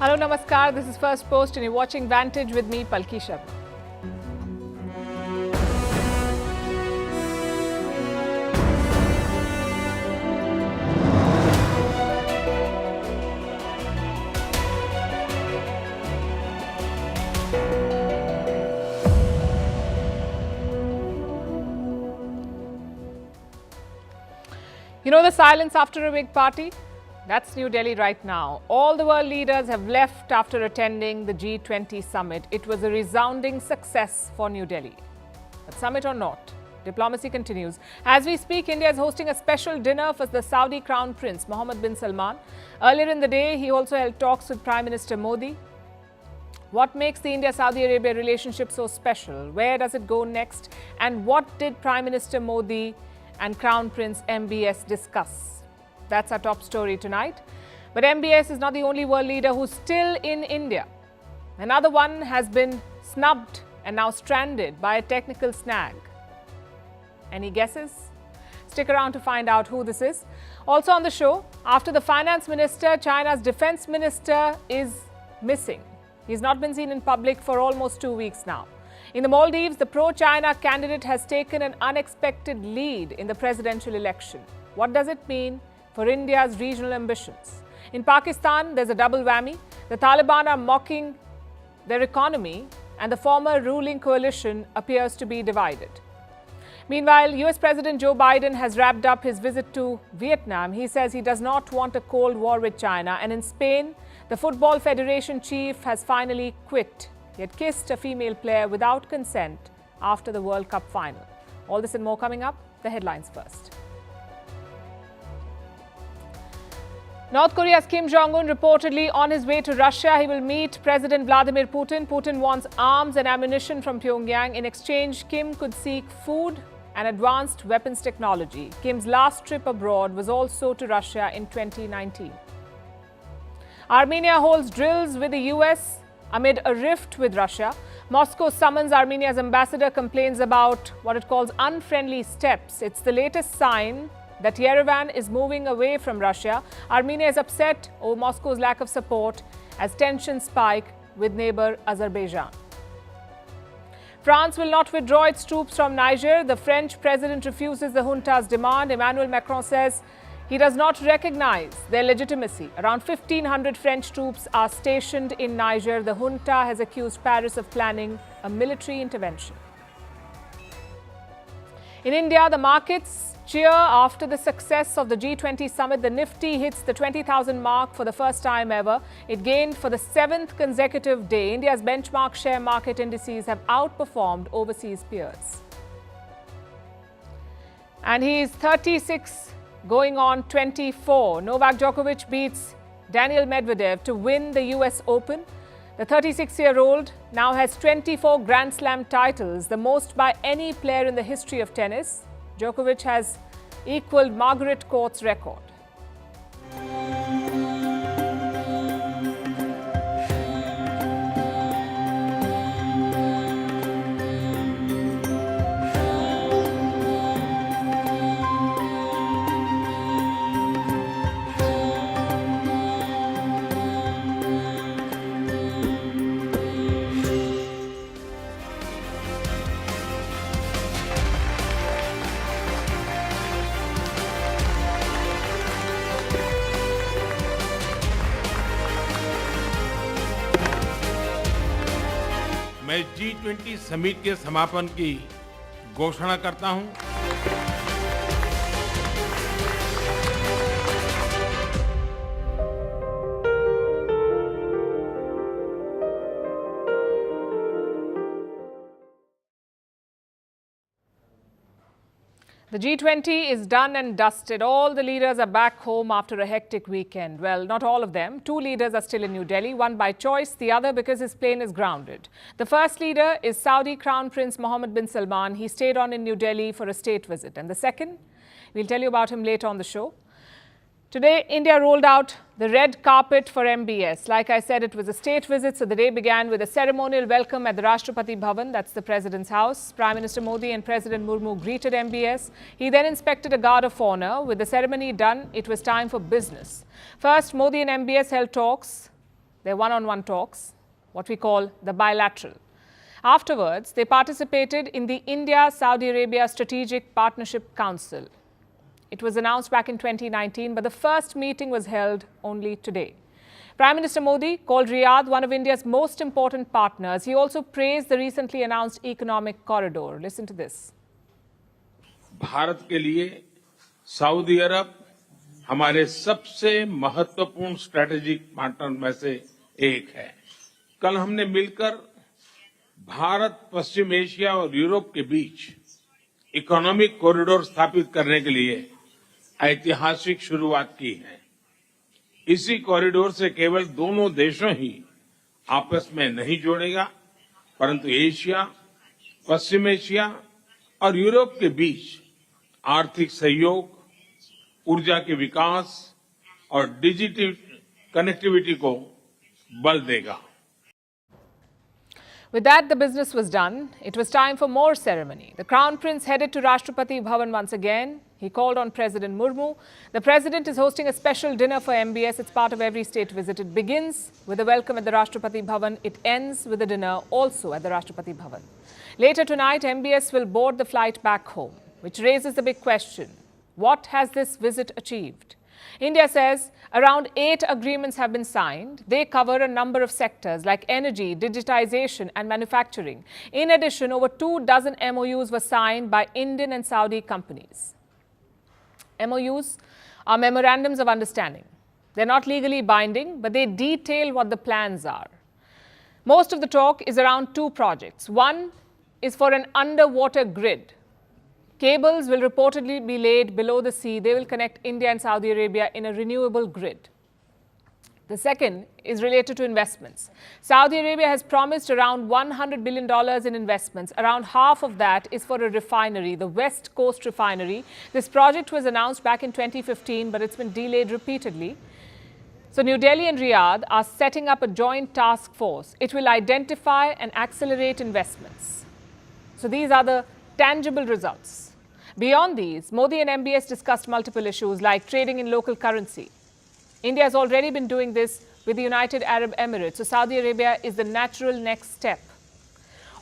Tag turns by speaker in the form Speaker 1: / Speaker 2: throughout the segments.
Speaker 1: Hello, Namaskar. This is Firstpost and you're watching Vantage with me, Palki Sharma. You know the silence after a big party? That's New Delhi right now. All the world leaders have left after attending the G20 Summit. It was a resounding success for New Delhi. But summit or not, diplomacy continues. As we speak, India is hosting a special dinner for the Saudi Crown Prince, Mohammed bin Salman. Earlier in the day, he also held talks with Prime Minister Modi. What makes the India-Saudi Arabia relationship so special? Where does it go next? And what did Prime Minister Modi and Crown Prince MBS discuss? That's our top story tonight. But MBS is not the only world leader who's still in India. Another one has been snubbed and now stranded by a technical snag. Any guesses? Stick around to find out who this is. Also on the show, after the finance minister, China's defense minister is missing. He's not been seen in public for almost 2 weeks now. In the Maldives, the pro-China candidate has taken an unexpected lead in the presidential election. What does it mean for India's regional ambitions? In Pakistan, there's a double whammy. The Taliban are mocking their economy and the former ruling coalition appears to be divided. Meanwhile, US President Joe Biden has wrapped up his visit to Vietnam. He says he does not want a Cold War with China. And in Spain, the Football Federation chief has finally quit. He had kissed a female player without consent after the World Cup final. All this and more coming up. The headlines first. North Korea's Kim Jong-un reportedly on his way to Russia. He will meet President Vladimir Putin. Putin wants arms and ammunition from Pyongyang. In exchange, Kim could seek food and advanced weapons technology. Kim's last trip abroad was also to Russia in 2019. Armenia holds drills with the US amid a rift with Russia. Moscow summons Armenia's ambassador, complains about what it calls unfriendly steps. It's the latest sign that Yerevan is moving away from Russia. Armenia is upset over Moscow's lack of support as tensions spike with neighbor Azerbaijan. France will not withdraw its troops from Niger. The French president refuses the junta's demand. Emmanuel Macron says he does not recognize their legitimacy. Around 1,500 French troops are stationed in Niger. The junta has accused Paris of planning a military intervention. In India, the markets cheer after the success of the G20 Summit. The Nifty hits the 20,000 mark for the first time ever. It gained for the 7th consecutive day. India's benchmark share market indices have outperformed overseas peers. And he's 36 going on 24. Novak Djokovic beats Daniil Medvedev to win the US Open. The 36-year-old now has 24 Grand Slam titles, the most by any player in the history of tennis. Djokovic has equaled Margaret Court's record.
Speaker 2: मैं G20 summit के समापन की घोषणा करता हूं।
Speaker 1: The G20 is done and dusted. All the leaders are back home after a hectic weekend. Well, not all of them. 2 leaders are still in New Delhi, one by choice, the other because his plane is grounded. The first leader is Saudi Crown Prince Mohammed bin Salman. He stayed on in New Delhi for a state visit. And the second, we'll tell you about him later on the show. Today, India rolled out the red carpet for MBS. Like I said, it was a state visit, so the day began with a ceremonial welcome at the Rashtrapati Bhavan, that's the President's house. Prime Minister Modi and President Murmu greeted MBS. He then inspected a guard of honor. With the ceremony done, it was time for business. First, Modi and MBS held talks their one-on-one talks, what we call the bilateral. Afterwards, they participated in the India-Saudi Arabia Strategic Partnership Council. It was announced back in 2019, but the first meeting was held only today. Prime Minister Modi called Riyadh one of India's most important partners. He also praised the recently announced economic corridor. Listen to this.
Speaker 2: Bharat के लिए Saudi अरब हमारे सबसे महत्वपूर्ण strategic partner में से एक है। कल हमने मिलकर भारत, पश्चिम एशिया और यूरोप के बीच इकोनॉमिक कॉरिडोर स्थापित करने के लिए ऐतिहासिक शुरुआत की है। इसी कॉरिडोर से केवल दोनों देशों ही आपस में नहीं जोड़ेगा, परंतु एशिया, पश्चिम एशिया और यूरोप के बीच आर्थिक सहयोग, ऊर्जा के विकास और डिजिटल कनेक्टिविटी को बल देगा।
Speaker 1: With that, the business was done. It was time for more ceremony. The Crown Prince headed to Rashtrapati Bhavan once again. He called on President Murmu. The President is hosting a special dinner for MBS. It's part of every state visit. It begins with a welcome at the Rashtrapati Bhavan. It ends with a dinner also at the Rashtrapati Bhavan. Later tonight, MBS will board the flight back home, which raises the big question. What has this visit achieved? India says around 8 agreements have been signed. They cover a number of sectors like energy, digitization and manufacturing. In addition, over 24 MOUs were signed by Indian and Saudi companies. MOUs are memorandums of understanding. They're not legally binding, but they detail what the plans are. Most of the talk is around 2 projects. One is for an underwater grid. Cables will reportedly be laid below the sea. They will connect India and Saudi Arabia in a renewable grid. The second is related to investments. Saudi Arabia has promised around $100 billion in investments. Around half of that is for a refinery, the West Coast refinery. This project was announced back in 2015, but it's been delayed repeatedly. So New Delhi and Riyadh are setting up a joint task force. It will identify and accelerate investments. So these are the tangible results. Beyond these, Modi and MBS discussed multiple issues like trading in local currency. India has already been doing this with the United Arab Emirates, so Saudi Arabia is the natural next step.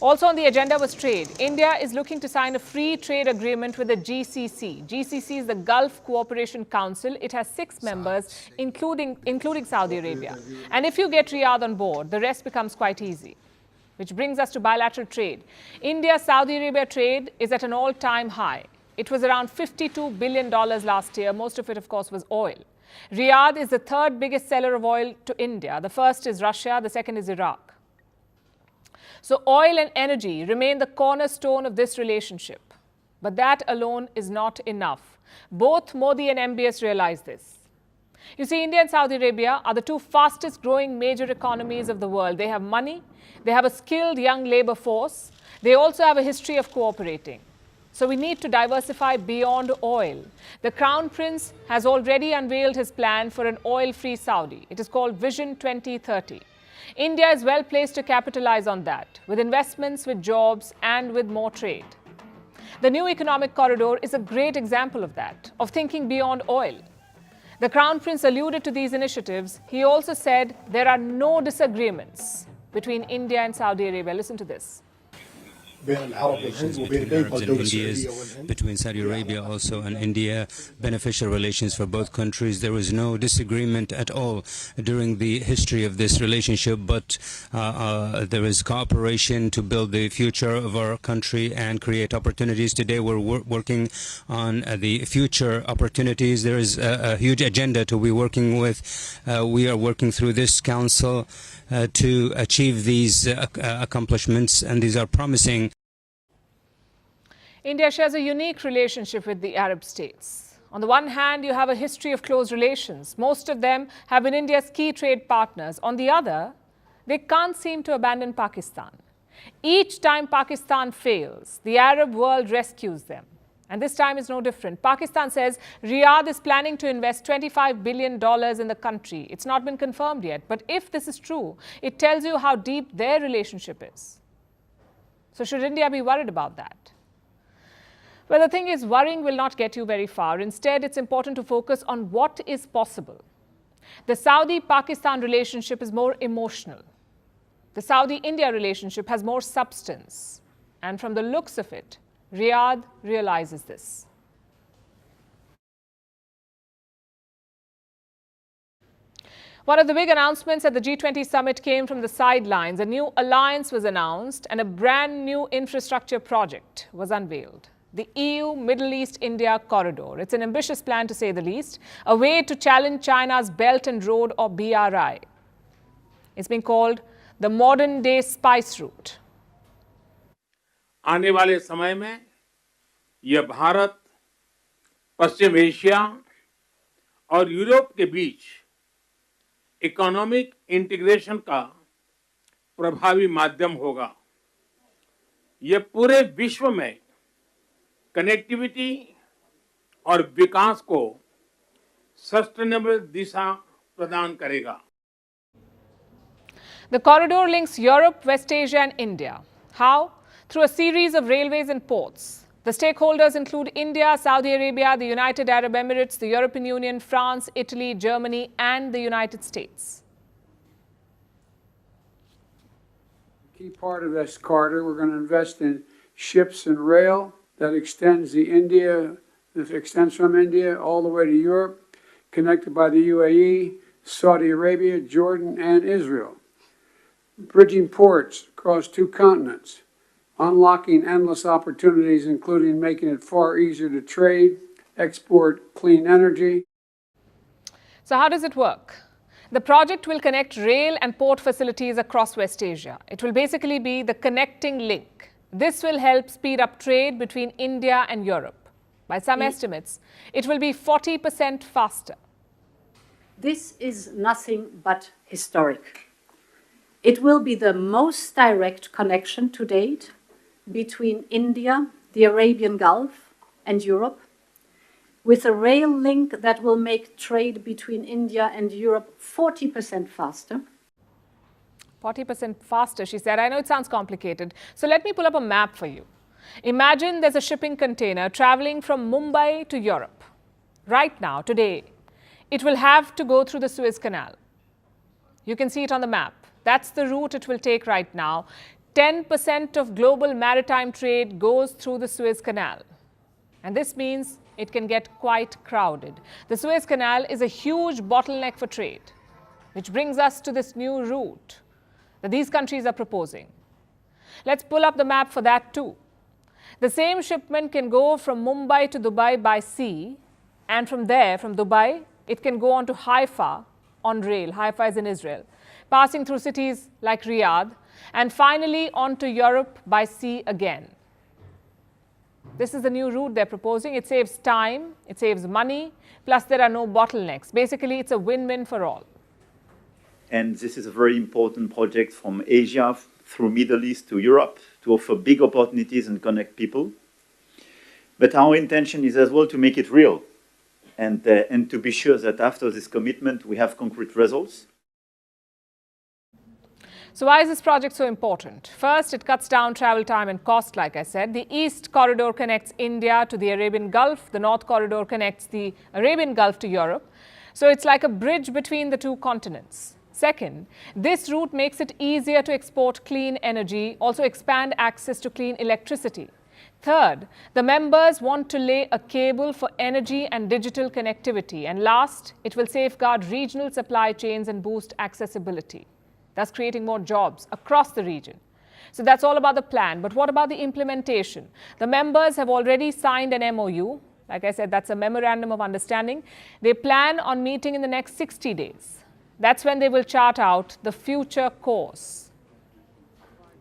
Speaker 1: Also on the agenda was trade. India is looking to sign a free trade agreement with the GCC. GCC is the Gulf Cooperation Council. It has 6 members, including Saudi Arabia. And if you get Riyadh on board, the rest becomes quite easy. Which brings us to bilateral trade. India-Saudi Arabia trade is at an all-time high. It was around $52 billion last year. Most of it, of course, was oil. Riyadh is the 3rd biggest seller of oil to India. The first is Russia. The second is Iraq. So oil and energy remain the cornerstone of this relationship. But that alone is not enough. Both Modi and MBS realize this. You see, India and Saudi Arabia are the 2 fastest growing major economies of the world. They have money. They have a skilled young labor force. They also have a history of cooperating. So we need to diversify beyond oil. The Crown Prince has already unveiled his plan for an oil-free Saudi. It is called Vision 2030. India is well placed to capitalize on that, with investments, with jobs, and with more trade. The new economic corridor is a great example of that, of thinking beyond oil. The Crown Prince alluded to these initiatives. He also said there are no disagreements between India and Saudi Arabia. Listen to this.
Speaker 3: between Arabs and Indians, between Saudi Arabia also and India, beneficial relations for both countries. There was no disagreement at all during the history of this relationship, but there is cooperation to build the future of our country and create opportunities. Today we're working on the future opportunities. There is a huge agenda to be working with. We are working through this council to achieve these accomplishments, and these are promising.
Speaker 1: India shares a unique relationship with the Arab states. On the one hand, you have a history of close relations. Most of them have been India's key trade partners. On the other, they can't seem to abandon Pakistan. Each time Pakistan fails, the Arab world rescues them. And this time is no different. Pakistan says Riyadh is planning to invest $25 billion in the country. It's not been confirmed yet. But if this is true, it tells you how deep their relationship is. So should India be worried about that? Well, the thing is, worrying will not get you very far. Instead, it's important to focus on what is possible. The Saudi-Pakistan relationship is more emotional. The Saudi-India relationship has more substance. And from the looks of it, Riyadh realizes this. One of the big announcements at the G20 Summit came from the sidelines. A new alliance was announced and a brand new infrastructure project was unveiled. The EU Middle East India Corridor. It's an ambitious plan, to say the least, a way to challenge China's Belt and Road, or BRI. It's been called the modern day spice route.
Speaker 2: आने वाले समय में यह भारत, पश्चिम Asia और Europe के बीच economic integration का प्रभावी माध्यम होगा। यह पूरे विश्व में कनेक्टिविटी और विकास को सस्टेनेबल दिशा प्रदान करेगा।
Speaker 1: The corridor links Europe, West Asia and India. How? Through a series of railways and ports. The stakeholders include India, Saudi Arabia, the United Arab Emirates, the European Union, France, Italy, Germany and the United States.
Speaker 4: Key part of this corridor, we're going to invest in ships and rail that extends from India all the way to Europe, connected by the UAE, Saudi Arabia, Jordan and Israel. Bridging ports across two continents, unlocking endless opportunities, including making it far easier to trade, export clean energy.
Speaker 1: So how does it work? The project will connect rail and port facilities across West Asia. It will basically be the connecting link. This will help speed up trade between India and Europe. By some estimates, it will be 40% faster.
Speaker 5: This is nothing but historic. It will be the most direct connection to date between India, the Arabian Gulf and Europe, with a rail link that will make trade between India and Europe 40% faster.
Speaker 1: 40% faster, she said. I know it sounds complicated. So let me pull up a map for you. Imagine there's a shipping container traveling from Mumbai to Europe. Right now, today, it will have to go through the Suez Canal. You can see it on the map. That's the route it will take right now. 10% of global maritime trade goes through the Suez Canal. And this means it can get quite crowded. The Suez Canal is a huge bottleneck for trade, which brings us to this new route that these countries are proposing. Let's pull up the map for that too. The same shipment can go from Mumbai to Dubai by sea, and from there, from Dubai, it can go on to Haifa on rail. Haifa is in Israel, passing through cities like Riyadh, and finally on to Europe by sea again. This is the new route they're proposing. It saves time, it saves money, plus there are no bottlenecks. Basically, it's a win-win for all.
Speaker 6: And this is a very important project from Asia through Middle East to Europe to offer big opportunities and connect people. But our intention is as well to make it real and to be sure that after this commitment, we have concrete results.
Speaker 1: So why is this project so important? First, it cuts down travel time and cost, like I said. The East Corridor connects India to the Arabian Gulf. The North Corridor connects the Arabian Gulf to Europe. So it's like a bridge between the two continents. Second, this route makes it easier to export clean energy, also expand access to clean electricity. Third, the members want to lay a cable for energy and digital connectivity. And last, it will safeguard regional supply chains and boost accessibility, thus creating more jobs across the region. So that's all about the plan. But what about the implementation? The members have already signed an MOU. Like I said, that's a memorandum of understanding. They plan on meeting in the next 60 days. That's when they will chart out the future course.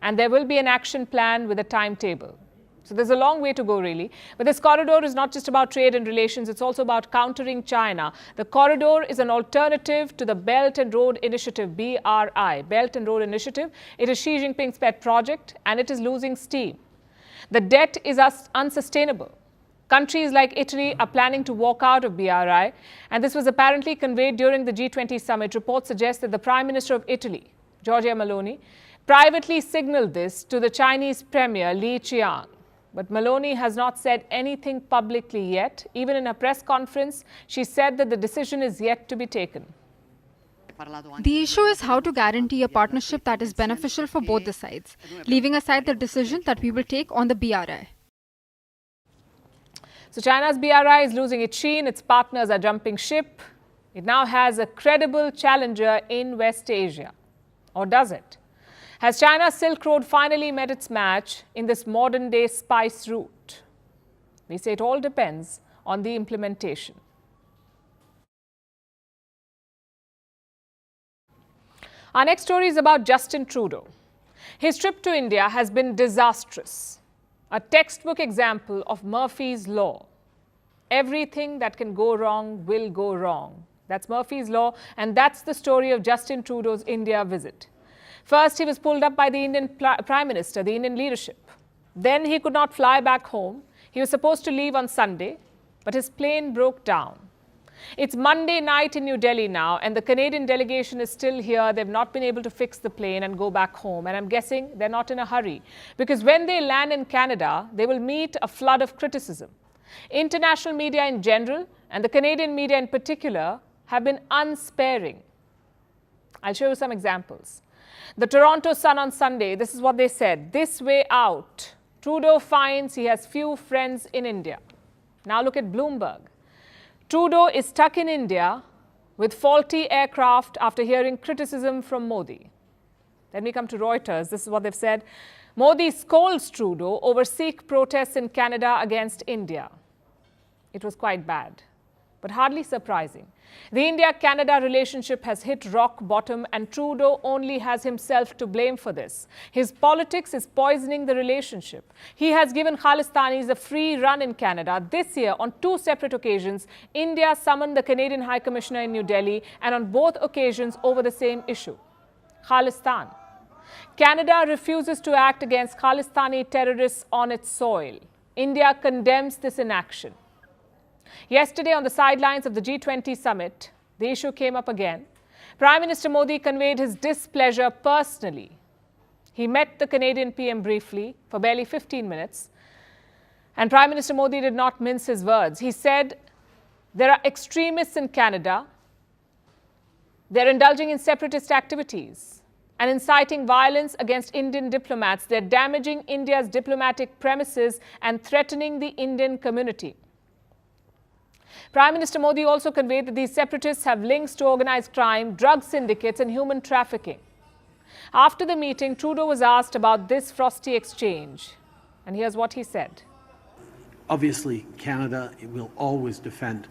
Speaker 1: And there will be an action plan with a timetable. So there's a long way to go, really. But this corridor is not just about trade and relations. It's also about countering China. The corridor is an alternative to the Belt and Road Initiative, BRI, Belt and Road Initiative. It is Xi Jinping's pet project, and it is losing steam. The debt is unsustainable. Countries like Italy are planning to walk out of BRI, and this was apparently conveyed during the G20 Summit. Reports suggest that the Prime Minister of Italy, Giorgia Meloni, privately signaled this to the Chinese Premier Li Qiang. But Meloni has not said anything publicly yet. Even in a press conference, she said that the decision is yet to be taken.
Speaker 7: The issue is how to guarantee a partnership that is beneficial for both the sides, leaving aside the decision that we will take on the BRI.
Speaker 1: So China's BRI is losing its sheen, its partners are jumping ship. It now has a credible challenger in West Asia. Or does it? Has China's Silk Road finally met its match in this modern-day spice route? We say it all depends on the implementation. Our next story is about Justin Trudeau. His trip to India has been disastrous. A textbook example of Murphy's Law. Everything that can go wrong will go wrong. That's Murphy's Law, and that's the story of Justin Trudeau's India visit. First, he was pulled up by the Indian Prime Minister, the Indian leadership. Then he could not fly back home. He was supposed to leave on Sunday, but his plane broke down. It's Monday night in New Delhi now, and the Canadian delegation is still here. They've not been able to fix the plane and go back home. And I'm guessing they're not in a hurry, because when they land in Canada, they will meet a flood of criticism. International media in general, and the Canadian media in particular, have been unsparing. I'll show you some examples. The Toronto Sun on Sunday, this is what they said. This way out, Trudeau finds he has few friends in India. Now look at Bloomberg. Trudeau is stuck in India with faulty aircraft after hearing criticism from Modi. Then we come to Reuters. This is what they've said. Modi scolds Trudeau over Sikh protests in Canada against India. It was quite bad, but hardly surprising. The India-Canada relationship has hit rock bottom, and Trudeau only has himself to blame for this. His politics is poisoning the relationship. He has given Khalistanis a free run in Canada. This year, on 2 separate occasions, India summoned the Canadian High Commissioner in New Delhi, and on both occasions over the same issue, Khalistan. Canada refuses to act against Khalistani terrorists on its soil. India condemns this inaction. Yesterday, on the sidelines of the G20 Summit, the issue came up again. Prime Minister Modi conveyed his displeasure personally. He met the Canadian PM briefly for barely 15 minutes. And Prime Minister Modi did not mince his words. He said, there are extremists in Canada. They're indulging in separatist activities and inciting violence against Indian diplomats. They're damaging India's diplomatic premises and threatening the Indian community. Prime Minister Modi also conveyed that these separatists have links to organized crime, drug syndicates and human trafficking. After the meeting, Trudeau was asked about this frosty exchange. And here's what he said.
Speaker 8: Obviously, Canada will always defend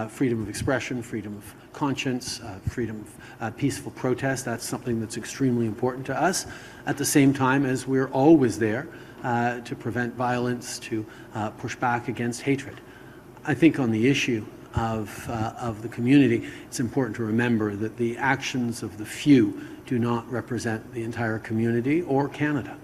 Speaker 8: freedom of expression, freedom of conscience, freedom of peaceful protest. That's something that's extremely important to us. At the same time as we're always there to prevent violence, to push back against hatred. I think on the issue of the community, it's important to remember that the actions of the few do not represent the entire community or Canada.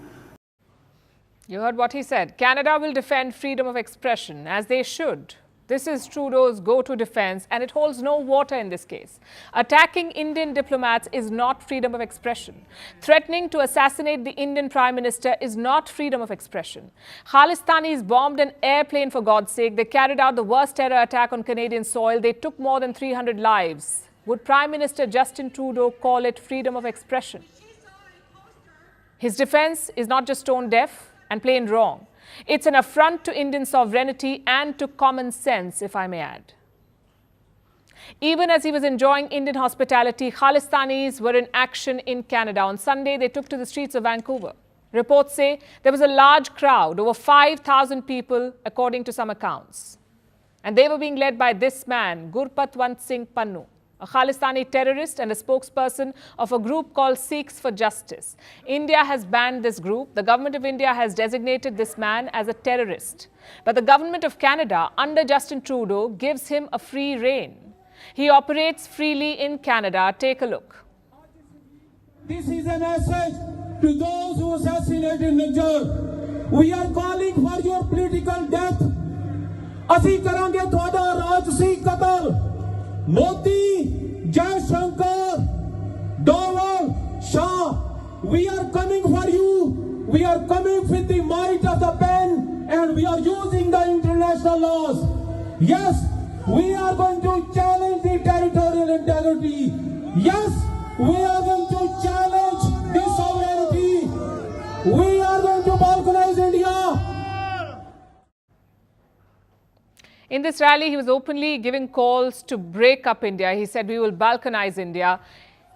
Speaker 1: You heard what he said. Canada will defend freedom of expression, as they should. This is Trudeau's go-to defense, and it holds no water in this case. Attacking Indian diplomats is not freedom of expression. Threatening to assassinate the Indian Prime Minister is not freedom of expression. Khalistanis bombed an airplane, for God's sake. They carried out the worst terror attack on Canadian soil. They took more than 300 lives. Would Prime Minister Justin Trudeau call it freedom of expression? His defense is not just tone deaf and plain wrong. It's an affront to Indian sovereignty and to common sense, if I may add. Even as he was enjoying Indian hospitality, Khalistanis were in action in Canada. On Sunday, they took to the streets of Vancouver. Reports say there was a large crowd, over 5,000 people, according to some accounts. And they were being led by this man, Gurpatwant Singh Pannu, a Khalistani terrorist and a spokesperson of a group called Sikhs for Justice. India has banned this group. The government of India has designated this man as a terrorist. But the government of Canada, under Justin Trudeau, gives him a free rein. He operates freely in Canada. Take a look.
Speaker 9: This is a message to those who assassinated Najjar. We are calling for your political death. Asi karange thwada rajsi qatal. Modi, Jai Shankar, Dawal, Shah, we are coming for you. We are coming with the might of the pen, and we are using the international laws. Yes, we are going to challenge the territorial integrity. Yes, We are going to challenge this sovereignty. We are going to balkanize India.
Speaker 1: In this rally, he was openly giving calls to break up India. He said, we will balkanize India.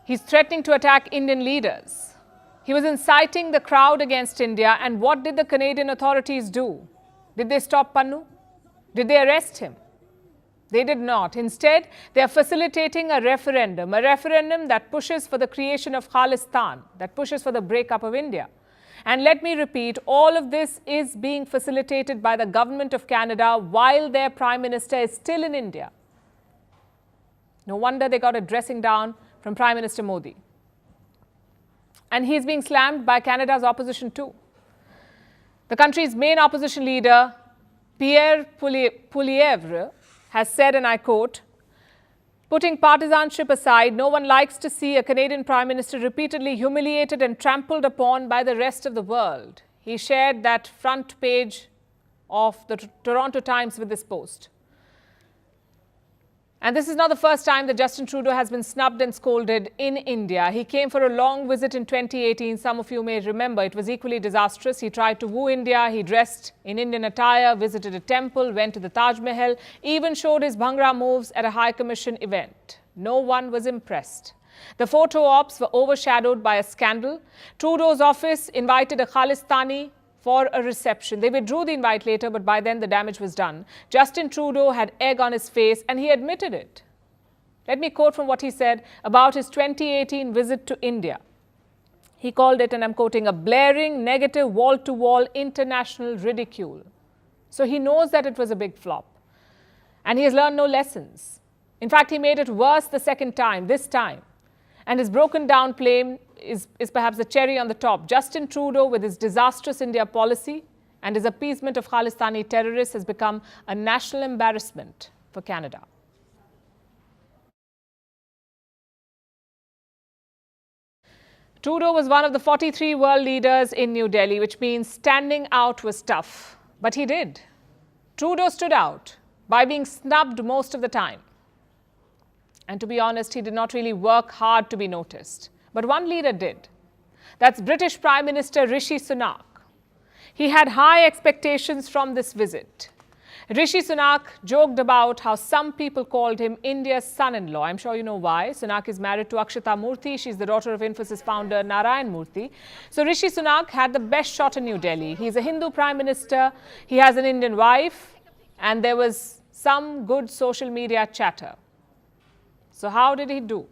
Speaker 1: He's threatening to attack Indian leaders. He was inciting the crowd against India. And what did the Canadian authorities do? Did they stop Pannu? Did they arrest him? They did not. Instead, they are facilitating a referendum that pushes for the creation of Khalistan, that pushes for the breakup of India. And let me repeat, all of this is being facilitated by the government of Canada while their Prime Minister is still in India. No wonder they got a dressing down from Prime Minister Modi. And he's being slammed by Canada's opposition too. The country's main opposition leader, Pierre Poilievre, has said, and I quote, putting partisanship aside, no one likes to see a Canadian Prime Minister repeatedly humiliated and trampled upon by the rest of the world. He shared that front page of the Toronto Times with this post. And this is not the first time that Justin Trudeau has been snubbed and scolded in India. He came for a long visit in 2018. Some of you may remember it was equally disastrous. He tried to woo India. He dressed in Indian attire, visited a temple, went to the Taj Mahal, even showed his Bhangra moves at a High Commission event. No one was impressed. The photo ops were overshadowed by a scandal. Trudeau's office invited a Khalistani for a reception. They withdrew the invite later, but by then the damage was done. Justin Trudeau had egg on his face and he admitted it. Let me quote from what he said about his 2018 visit to India. He called it, and I'm quoting, a blaring, negative, wall-to-wall international ridicule. So he knows that it was a big flop. And he has learned no lessons. In fact, he made it worse the second time, this time. And his broken down plane is perhaps the cherry on the top. Justin Trudeau, with his disastrous India policy and his appeasement of Khalistani terrorists, has become a national embarrassment for Canada. Trudeau was one of the 43 world leaders in New Delhi, which means standing out was tough. But he did. Trudeau stood out by being snubbed most of the time. And to be honest, he did not really work hard to be noticed. But one leader did. That's British Prime Minister Rishi Sunak. He had high expectations from this visit. Rishi Sunak joked about how some people called him India's son-in-law. I'm sure you know why. Sunak is married to Akshita Murthy. She's the daughter of Infosys founder Narayan Murthy. So Rishi Sunak had the best shot in New Delhi. He's a Hindu Prime Minister. He has an Indian wife. And there was some good social media chatter. So how did he do?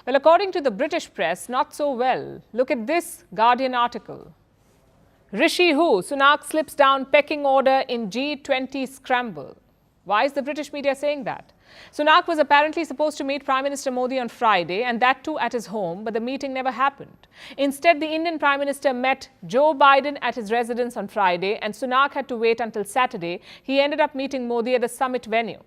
Speaker 1: Well, according to the British press, not so well. Look at this Guardian article. Rishi who? Sunak slips down pecking order in G20 scramble. Why is the British media saying that? Sunak was apparently supposed to meet Prime Minister Modi on Friday, and that too at his home, but the meeting never happened. Instead, the Indian Prime Minister met Joe Biden at his residence on Friday, and Sunak had to wait until Saturday. He ended up meeting Modi at the summit venue.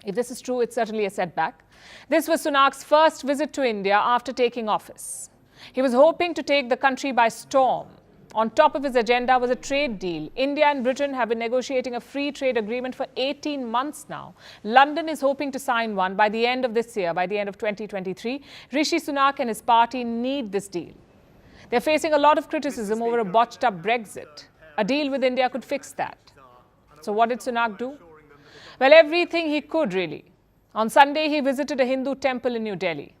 Speaker 1: If this is true, it's certainly a setback. This was Sunak's first visit to India after taking office. He was hoping to take the country by storm. On top of his agenda was a trade deal. India and Britain have been negotiating a free trade agreement for 18 months now. London is hoping to sign one by the end of this year, by the end of 2023. Rishi Sunak and his party need this deal. They're facing a lot of criticism over a botched up Brexit. A deal with India could fix that. So what did Sunak do? Well, everything he could, really. On Sunday, he visited a Hindu temple in New Delhi.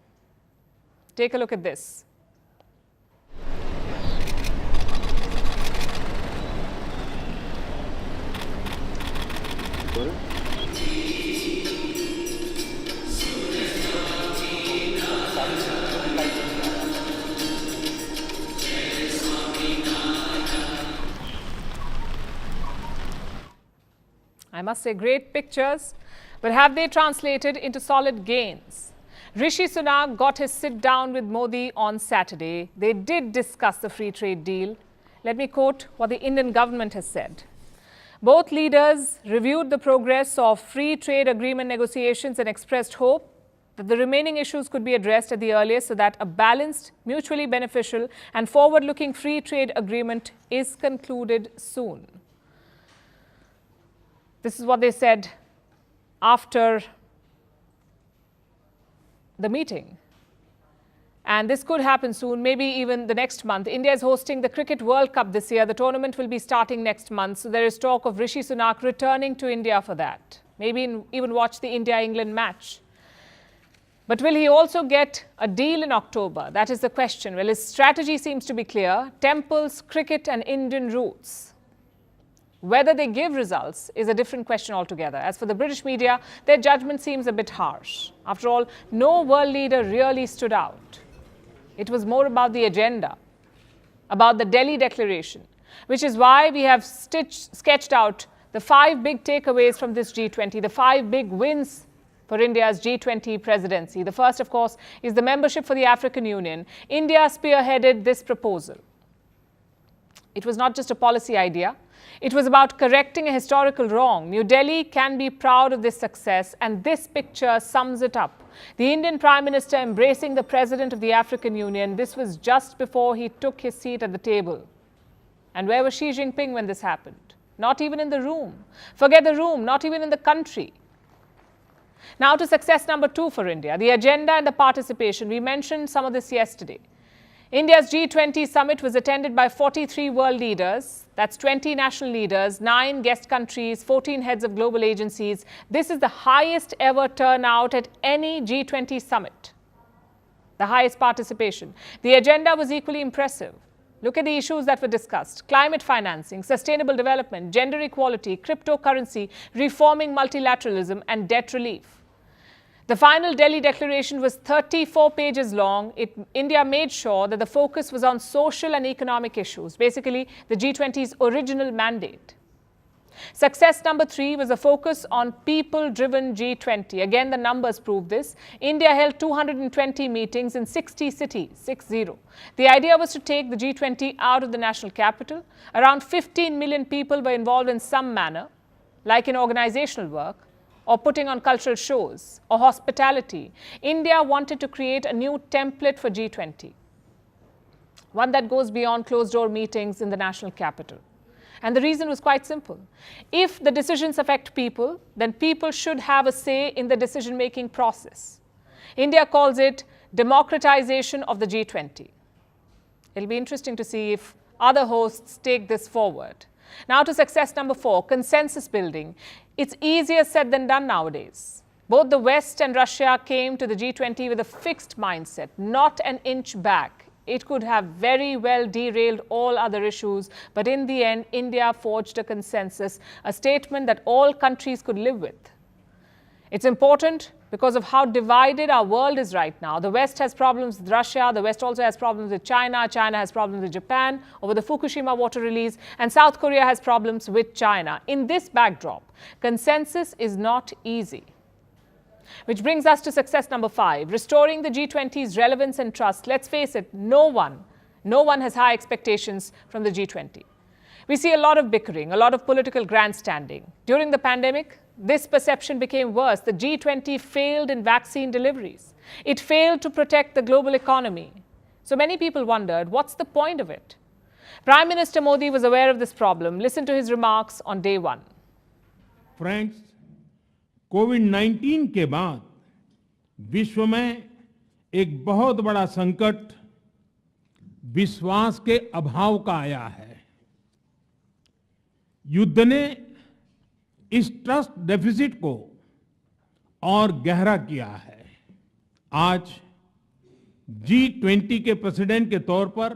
Speaker 1: Take a look at this. I must say, great pictures, but have they translated into solid gains? Rishi Sunak got his sit down with Modi on Saturday. They did discuss the free trade deal. Let me quote what the Indian government has said. Both leaders reviewed the progress of free trade agreement negotiations and expressed hope that the remaining issues could be addressed at the earliest so that a balanced, mutually beneficial and forward-looking free trade agreement is concluded soon. This is what they said after the meeting. And this could happen soon, maybe even the next month. India is hosting the Cricket World Cup this year. The tournament will be starting next month. So there is talk of Rishi Sunak returning to India for that. Maybe even watch the India-England match. But will he also get a deal in October? That is the question. Well, his strategy seems to be clear. Temples, cricket and Indian roots. Whether they give results is a different question altogether. As for the British media, their judgment seems a bit harsh. After all, no world leader really stood out. It was more about the agenda, about the Delhi Declaration, which is why we have sketched out the 5 big takeaways from this G20, the 5 big wins for India's G20 presidency. The first, of course, is the membership for the African Union. India spearheaded this proposal. It was not just a policy idea. It was about correcting a historical wrong. New Delhi can be proud of this success, and this picture sums it up. The Indian Prime Minister embracing the President of the African Union. This was just before he took his seat at the table. And where was Xi Jinping when this happened? Not even in the room. Forget the room, not even in the country. Now to success number 2 for India, the agenda and the participation. We mentioned some of this yesterday. India's G20 Summit was attended by 43 world leaders. That's 20 national leaders, 9 guest countries, 14 heads of global agencies. This is the highest ever turnout at any G20 summit. The highest participation. The agenda was equally impressive. Look at the issues that were discussed: climate financing, sustainable development, gender equality, cryptocurrency, reforming multilateralism, and debt relief. The final Delhi Declaration was 34 pages long. India made sure that the focus was on social and economic issues, basically the G20's original mandate. Success number 3 was a focus on people-driven G20. Again, the numbers prove this. India held 220 meetings in 60 cities, 60. The idea was to take the G20 out of the national capital. Around 15 million people were involved in some manner, like in organizational work, or putting on cultural shows, or hospitality. India wanted to create a new template for G20, one that goes beyond closed-door meetings in the national capital. And the reason was quite simple. If the decisions affect people, then people should have a say in the decision-making process. India calls it democratization of the G20. It'll be interesting to see if other hosts take this forward. Now to success number 4, consensus building. It's easier said than done nowadays. Both the West and Russia came to the G20 with a fixed mindset, not an inch back. It could have very well derailed all other issues, but in the end, India forged a consensus, a statement that all countries could live with. It's important because of how divided our world is right now. The West has problems with Russia, the West also has problems with China, China has problems with Japan over the Fukushima water release, and South Korea has problems with China. In this backdrop, consensus is not easy. Which brings us to success number 5, restoring the G20's relevance and trust. Let's face it, no one has high expectations from the G20. We see a lot of bickering, a lot of political grandstanding. During the pandemic, this perception became worse. The G20 failed in vaccine deliveries. It failed to protect the global economy. So many people wondered, what's the point of it? Prime Minister Modi was aware of this problem. Listen to his remarks on day 1.
Speaker 2: Friends, कोविड-19 के बाद विश्व में एक बहुत बड़ा संकट विश्वास के अभाव का आया है। युद्ध ने इस ट्रस्ट डेफिसिट को और गहरा किया है। आज G20 के प्रेसिडेंट के तौर पर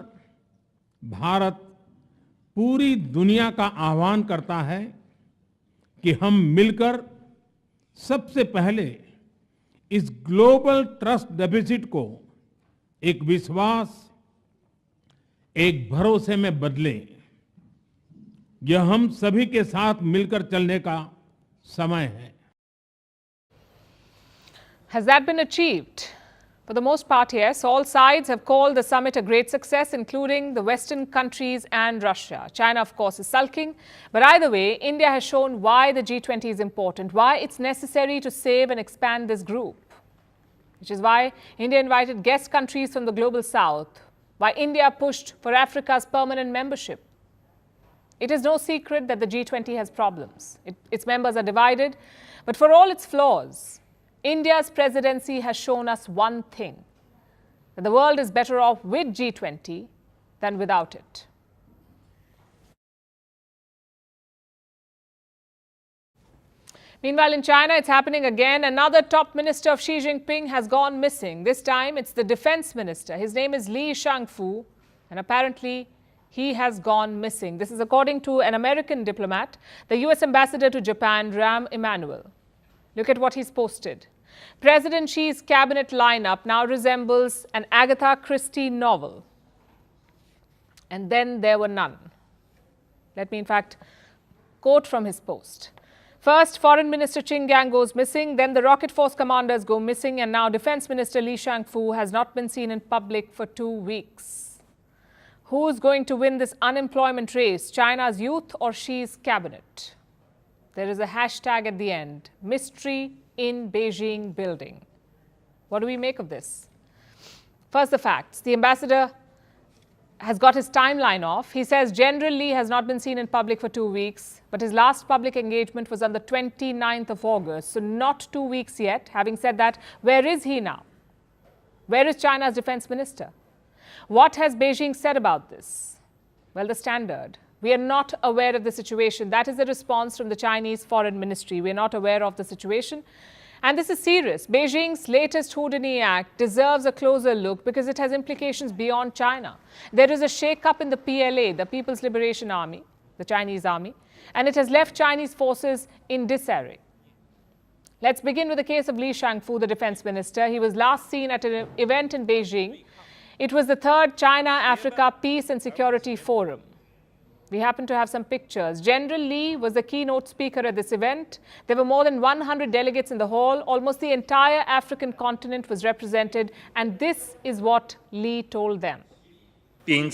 Speaker 2: भारत पूरी दुनिया का आह्वान करता है कि हम मिलकर सबसे पहले इस ग्लोबल ट्रस्ट डेफिसिट को एक विश्वास, एक भरोसे में बदलें। यह हम सभी के साथ मिलकर चलने का समय है।
Speaker 1: Has that been achieved? For the most part, yes. All sides have called the summit a great success, including the Western countries and Russia. China, of course, is sulking. But either way, India has shown why the G20 is important, why it's necessary to save and expand this group. Which is why India invited guest countries from the global south, why India pushed for Africa's permanent membership. It is no secret that the G20 has problems. Its members are divided. But for all its flaws, India's presidency has shown us one thing, that the world is better off with G20 than without it. Meanwhile, in China, it's happening again. Another top minister of Xi Jinping has gone missing. This time, it's the defense minister. His name is Li Shangfu, and apparently, he has gone missing. This is according to an American diplomat, the U.S. ambassador to Japan, Rahm Emanuel. Look at what he's posted. President Xi's cabinet lineup now resembles an Agatha Christie novel. And then there were none. Let me, in fact, quote from his post. First, Foreign Minister Qin Gang goes missing, then the rocket force commanders go missing, and now Defense Minister Li Shangfu has not been seen in public for 2 weeks. Who's going to win this unemployment race, China's youth or Xi's cabinet? There is a hashtag at the end, mystery in Beijing building. What do we make of this? First, the facts. The ambassador has got his timeline off. He says General Li has not been seen in public for 2 weeks, but his last public engagement was on the 29th of August, so not 2 weeks yet. Having said that, where is he now? Where is China's defense minister? What has Beijing said about this? Well, the standard. We are not aware of the situation. That is the response from the Chinese Foreign Ministry. We are not aware of the situation. And this is serious. Beijing's latest Houdini Act deserves a closer look because it has implications beyond China. There is a shake-up in the PLA, the People's Liberation Army, the Chinese army, and it has left Chinese forces in disarray. Let's begin with the case of Li Shangfu, the defense minister. He was last seen at an event in Beijing. It was the third China-Africa Peace and Security Forum. We happen to have some pictures. General Li was the keynote speaker at this event. There were more than 100 delegates in the hall. Almost the entire African continent was represented. And this is what Li told them.
Speaker 10: We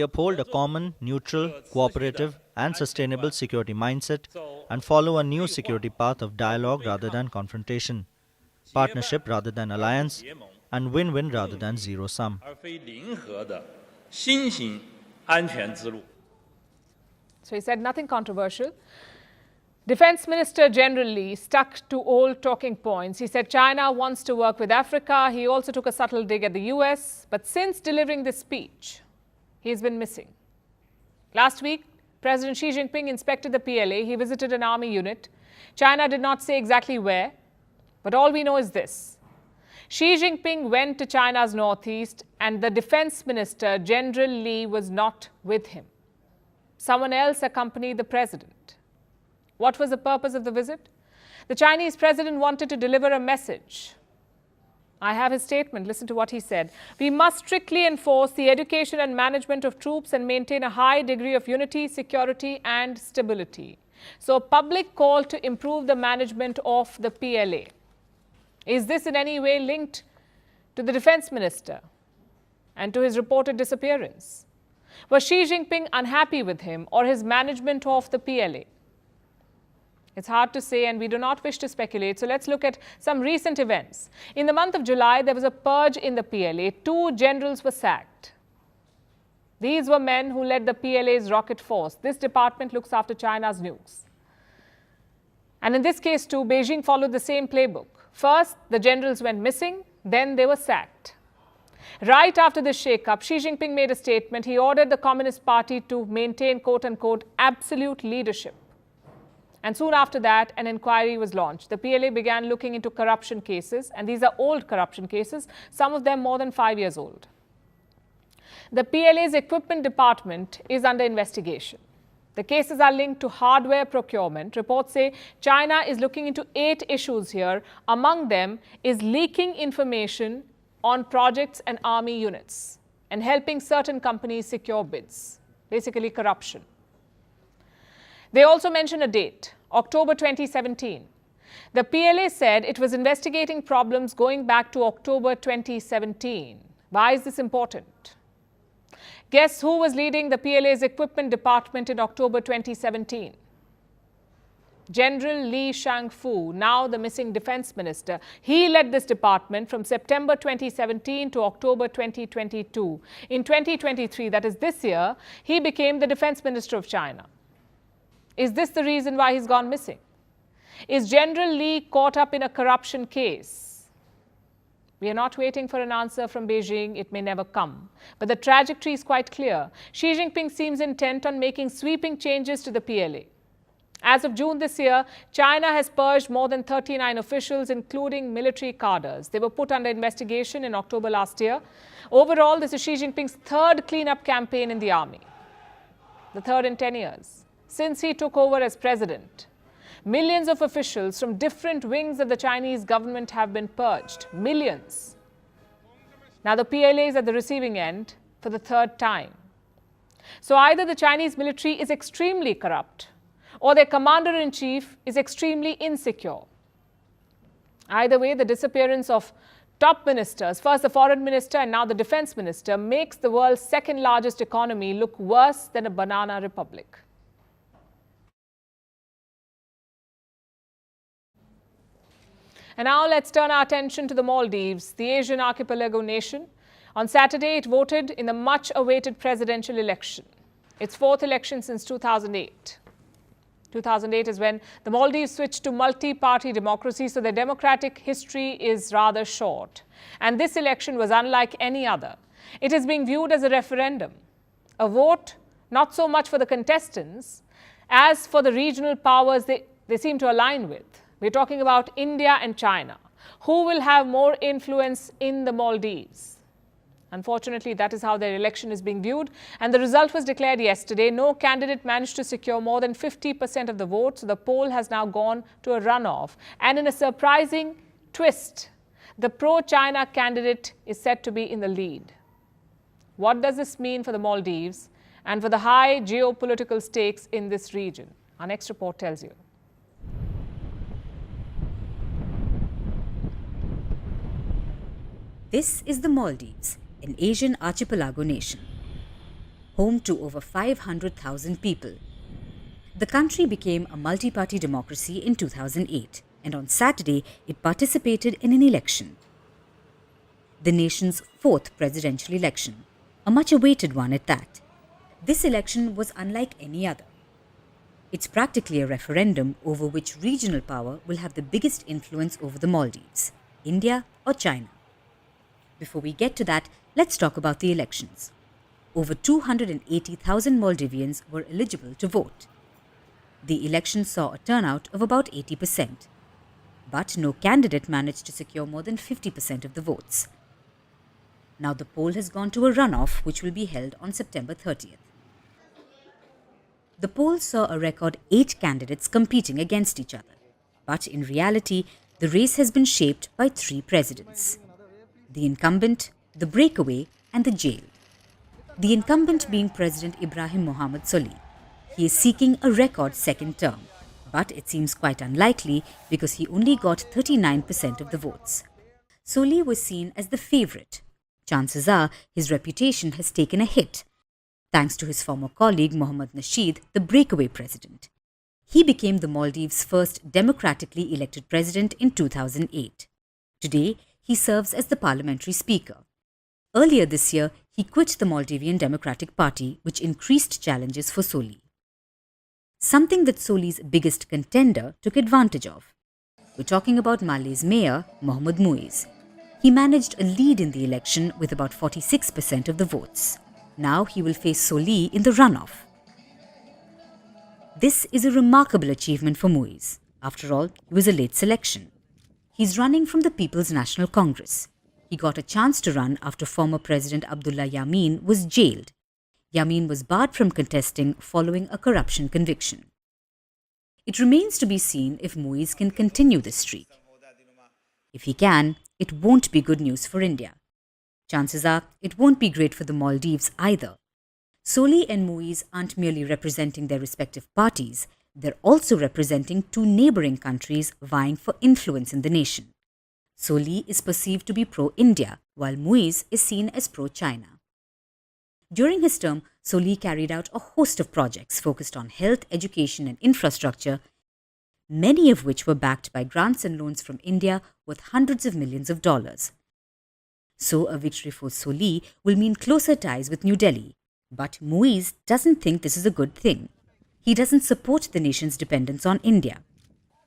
Speaker 10: uphold a common, neutral, cooperative and sustainable security mindset and follow a new security path of dialogue rather than confrontation, partnership rather than alliance, and win-win rather than zero-sum.
Speaker 1: So he said nothing controversial. Defense Minister General Li stuck to old talking points. He said China wants to work with Africa. He also took a subtle dig at the US. But since delivering this speech, he's been missing. Last week, President Xi Jinping inspected the PLA. He visited an army unit. China did not say exactly where, but all we know is this. Xi Jinping went to China's northeast and the defense minister, General Li, was not with him. Someone else accompanied the president. What was the purpose of the visit? The Chinese president wanted to deliver a message. I have his statement. Listen to what he said. We must strictly enforce the education and management of troops and maintain a high degree of unity, security and stability. So a public call to improve the management of the PLA. Is this in any way linked to the defense minister and to his reported disappearance? Was Xi Jinping unhappy with him or his management of the PLA? It's hard to say and we do not wish to speculate, so let's look at some recent events. In the month of July, there was a purge in the PLA. 2 generals were sacked. These were men who led the PLA's rocket force. This department looks after China's nukes. And in this case too, Beijing followed the same playbook. First, the generals went missing, then they were sacked. Right after this shake-up, Xi Jinping made a statement. He ordered the Communist Party to maintain, quote-unquote, absolute leadership. And soon after that, an inquiry was launched. The PLA began looking into corruption cases, and these are old corruption cases, some of them more than 5 years old. The PLA's equipment department is under investigation. The cases are linked to hardware procurement. Reports say China is looking into 8 issues here. Among them is leaking information on projects and army units and helping certain companies secure bids, basically corruption. They also mention a date, October 2017. The PLA said it was investigating problems going back to October 2017. Why is this important? Guess who was leading the PLA's equipment department in October 2017? General Li Shangfu, now the missing defense minister. He led this department from September 2017 to October 2022. In 2023, that is this year, he became the defense minister of China. Is this the reason why he's gone missing? Is General Li caught up in a corruption case? We are not waiting for an answer from Beijing. It may never come. But the trajectory is quite clear. Xi Jinping seems intent on making sweeping changes to the PLA. As of June this year, China has purged more than 39 officials, including military cadres. They were put under investigation in October last year. Overall, this is Xi Jinping's third cleanup campaign in the army, the third in 10 years, since he took over as president. Millions of officials from different wings of the Chinese government have been purged. Millions. Now the PLA is at the receiving end for the third time. So either the Chinese military is extremely corrupt, or their commander-in-chief is extremely insecure. Either way, the disappearance of top ministers, first the foreign minister and now the defense minister, makes the world's second largest economy look worse than a banana republic. And now let's turn our attention to the Maldives, the Asian archipelago nation. On Saturday, it voted in the much-awaited presidential election, its fourth election since 2008. 2008 is when the Maldives switched to multi-party democracy, so their democratic history is rather short. And this election was unlike any other. It is being viewed as a referendum, a vote not so much for the contestants as for the regional powers they seem to align with. We're talking about India and China. Who will have more influence in the Maldives? Unfortunately, that is how their election is being viewed. And the result was declared yesterday. No candidate managed to secure more than 50% of the vote. So the poll has now gone to a runoff. And in a surprising twist, the pro-China candidate is said to be in the lead. What does this mean for the Maldives and for the high geopolitical stakes in this region? Our next report tells you.
Speaker 11: This is the Maldives, an Asian archipelago nation, home to over 500,000 people. The country became a multi-party democracy in 2008, and on Saturday it participated in an election. The nation's fourth presidential election, a much-awaited one at that. This election was unlike any other. It's practically a referendum over which regional power will have the biggest influence over the Maldives, India or China. Before we get to that, let's talk about the elections. Over 280,000 Maldivians were eligible to vote. The election saw a turnout of about 80%, but no candidate managed to secure more than 50% of the votes. Now the poll has gone to a runoff, which will be held on September 30th. The poll saw a record 8 candidates competing against each other, but in reality, the race has been shaped by 3 presidents: the incumbent, the breakaway, and the jail. The incumbent being President Ibrahim Mohammad Solih. He is seeking a record second term, but it seems quite unlikely because he only got 39% of the votes. Solih was seen as the favourite. Chances are his reputation has taken a hit, thanks to his former colleague Mohammad, the breakaway president. He became the Maldives' first democratically elected president in 2008. Today, he serves as the parliamentary speaker. Earlier this year, he quit the Maldivian Democratic Party, which increased challenges for Solih. Something that Solih's biggest contender took advantage of. We're talking about Male's mayor, Mohammad. He managed a lead in the election with about 46% of the votes. Now he will face Solih in the runoff. This is a remarkable achievement for Muiz. After all, he was a late selection. He's running from the People's National Congress. He got a chance to run after former President Abdullah Yameen was jailed. Yameen was barred from contesting following a corruption conviction. It remains to be seen if Muiz can continue this streak. If he can, it won't be good news for India. Chances are it won't be great for the Maldives either. Solih and Muiz aren't merely representing their respective parties, they're also representing 2 neighbouring countries vying for influence in the nation. Solih is perceived to be pro-India, while Muiz is seen as pro-China. During his term, Solih carried out a host of projects focused on health, education and infrastructure, many of which were backed by grants and loans from India worth hundreds of millions of dollars. So a victory for Solih will mean closer ties with New Delhi. But Muiz doesn't think this is a good thing. He doesn't support the nation's dependence on India.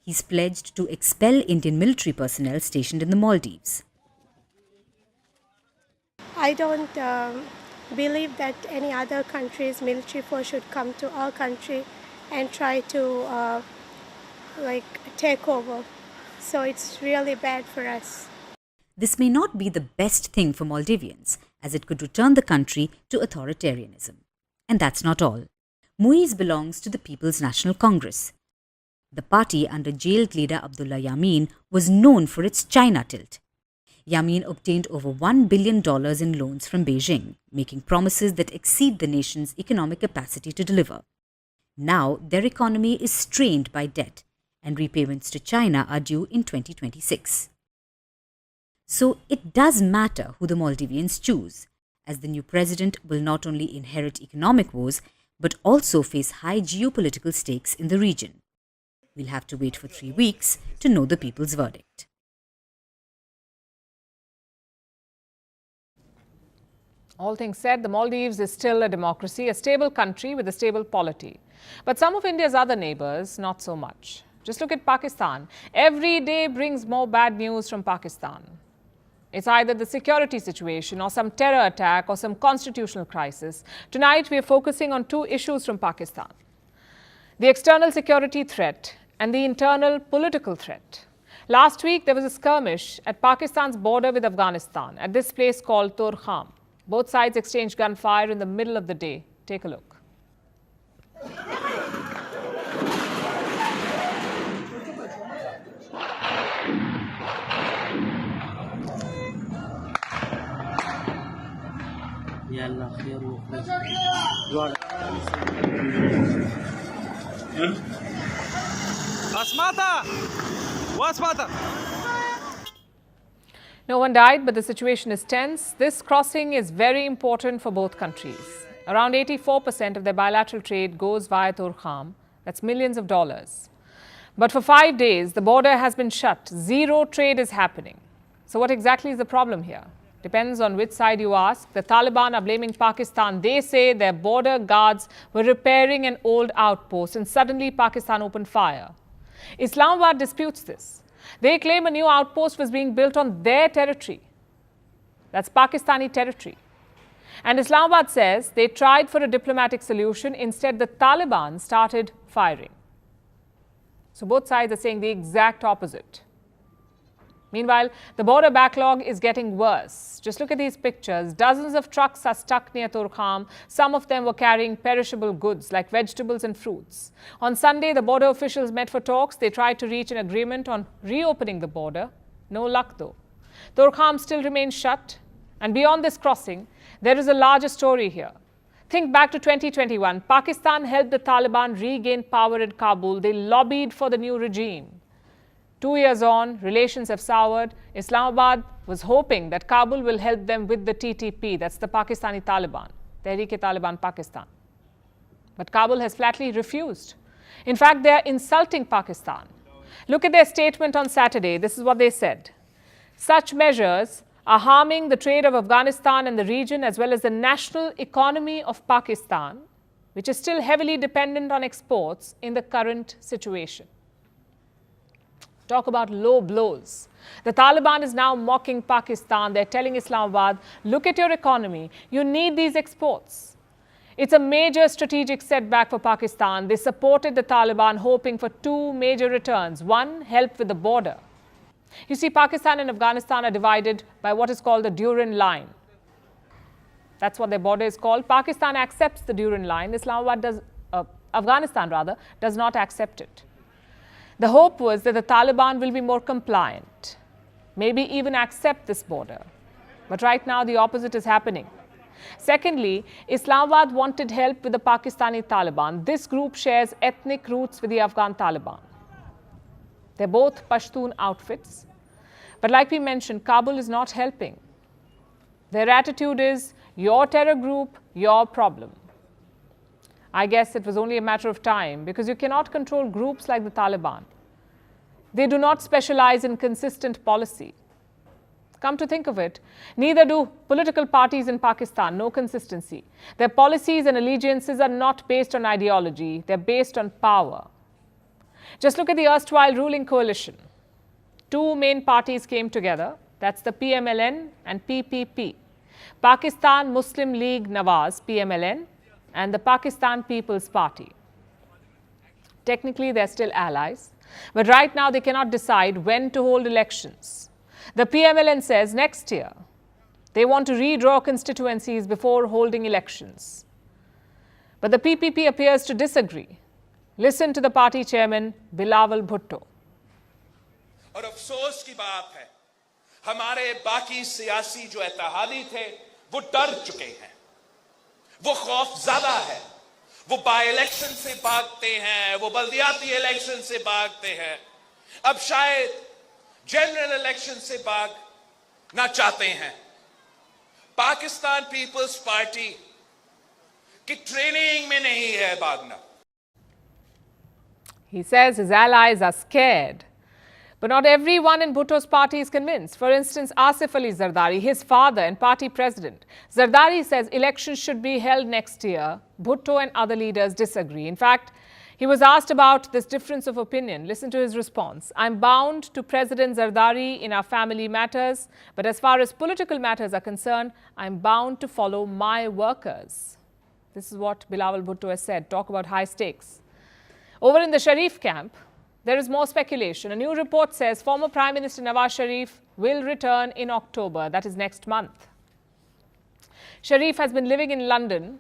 Speaker 11: He's pledged to expel Indian military personnel stationed in the Maldives.
Speaker 12: I don't believe that any other country's military force should come to our country and try to take over. So it's really bad for us.
Speaker 11: This may not be the best thing for Maldivians, as it could return the country to authoritarianism. And that's not all. Muiz belongs to the People's National Congress. The party under jailed leader Abdullah Yameen was known for its China tilt. Yameen obtained over $1 billion in loans from Beijing, making promises that exceed the nation's economic capacity to deliver. Now, their economy is strained by debt, and repayments to China are due in 2026. So it does matter who the Maldivians choose, as the new president will not only inherit economic woes, but also face high geopolitical stakes in the region. We'll have to wait for 3 weeks to know the people's verdict.
Speaker 1: All things said, the Maldives is still a democracy, a stable country with a stable polity. But some of India's other neighbors, not so much. Just look at Pakistan. Every day brings more bad news from Pakistan. It's either the security situation or some terror attack or some constitutional crisis. Tonight, we are focusing on 2 issues from Pakistan: the external security threat and the internal political threat. Last week, there was a skirmish at Pakistan's border with Afghanistan at this place called Torkham. Both sides exchanged gunfire in the middle of the day. Take a look. No one died, but the situation is tense. This crossing is very important for both countries. Around 84% of their bilateral trade goes via Torkham. That's millions of dollars. But for 5 days, the border has been shut. Zero trade is happening. So what exactly is the problem here? Depends on which side you ask. The Taliban are blaming Pakistan. They say their border guards were repairing an old outpost and suddenly Pakistan opened fire. Islamabad disputes this. They claim a new outpost was being built on their territory. That's Pakistani territory. And Islamabad says they tried for a diplomatic solution. Instead, the Taliban started firing. So both sides are saying the exact opposite. Meanwhile, the border backlog is getting worse. Just look at these pictures. Dozens of trucks are stuck near Torkham. Some of them were carrying perishable goods like vegetables and fruits. On Sunday, the border officials met for talks. They tried to reach an agreement on reopening the border. No luck though. Torkham still remains shut. And beyond this crossing, there is a larger story here. Think back to 2021. Pakistan helped the Taliban regain power in Kabul. They lobbied for the new regime. 2 years on, relations have soured. Islamabad was hoping that Kabul will help them with the TTP, that's the Pakistani Taliban, Tehreek-e-Taliban Pakistan. But Kabul has flatly refused. In fact, they are insulting Pakistan. Look at their statement on Saturday. This is what they said. Such measures are harming the trade of Afghanistan and the region, as well as the national economy of Pakistan, which is still heavily dependent on exports in the current situation. Talk about low blows. The Taliban is now mocking Pakistan. They're telling Islamabad, look at your economy. You need these exports. It's a major strategic setback for Pakistan. They supported the Taliban, hoping for 2 major returns. One, help with the border. You see, Pakistan and Afghanistan are divided by what is called the Duran line. That's what their border is called. Pakistan accepts the Duran line. Afghanistan does not accept it. The hope was that the Taliban will be more compliant, maybe even accept this border. But right now, the opposite is happening. Secondly, Islamabad wanted help with the Pakistani Taliban. This group shares ethnic roots with the Afghan Taliban. They're both Pashtun outfits. But like we mentioned, Kabul is not helping. Their attitude is, your terror group, your problem. I guess it was only a matter of time, because you cannot control groups like the Taliban. They do not specialize in consistent policy. Come to think of it, neither do political parties in Pakistan, no consistency. Their policies and allegiances are not based on ideology, they're based on power. Just look at the erstwhile ruling coalition. 2 main parties came together, that's the PMLN and PPP. Pakistan Muslim League Nawaz, PMLN, and the Pakistan People's Party. Technically, they're still allies, but right now they cannot decide when to hold elections. The PMLN says next year they want to redraw constituencies before holding elections. But the PPP appears to disagree. Listen to the party chairman, Bilawal Bhutto.
Speaker 13: और अफसोस की बात है, हमारे बाकी सियासी जो इत्तेहादी थे, वो डर चुके हैं, वो खौफ ज्यादा है, वो बाय इलेक्शन से भागते हैं, वो बल्दियाती इलेक्शन से भागते हैं, अब शायद जनरल इलेक्शन से भागना चाहते हैं। पाकिस्तान पीपल्स पार्टी की ट्रेनिंग में नहीं है भागना।
Speaker 1: He says his allies are scared. But not everyone in Bhutto's party is convinced. For instance, Asif Ali Zardari, his father and party president. Zardari says elections should be held next year. Bhutto and other leaders disagree. In fact, he was asked about this difference of opinion. Listen to his response. I'm bound to President Zardari in our family matters, but as far as political matters are concerned, I'm bound to follow my workers. This is what Bilawal Bhutto has said. Talk about high stakes. Over in the Sharif camp, there is more speculation. A new report says former Prime Minister Nawaz Sharif will return in October, that is next month. Sharif has been living in London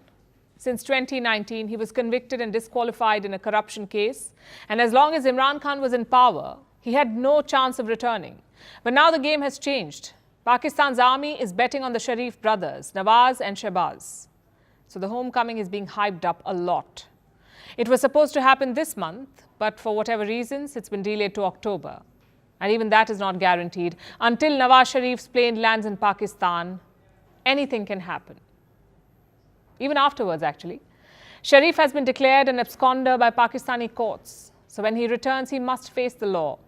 Speaker 1: since 2019. He was convicted and disqualified in a corruption case. And as long as Imran Khan was in power, he had no chance of returning. But now the game has changed. Pakistan's army is betting on the Sharif brothers, Nawaz and Shehbaz. So the homecoming is being hyped up a lot. It was supposed to happen this month, but for whatever reasons, it's been delayed to October. And even that is not guaranteed. Until Nawaz Sharif's plane lands in Pakistan, anything can happen. Even afterwards, actually. Sharif has been declared an absconder by Pakistani courts. So when he returns, he must face the law.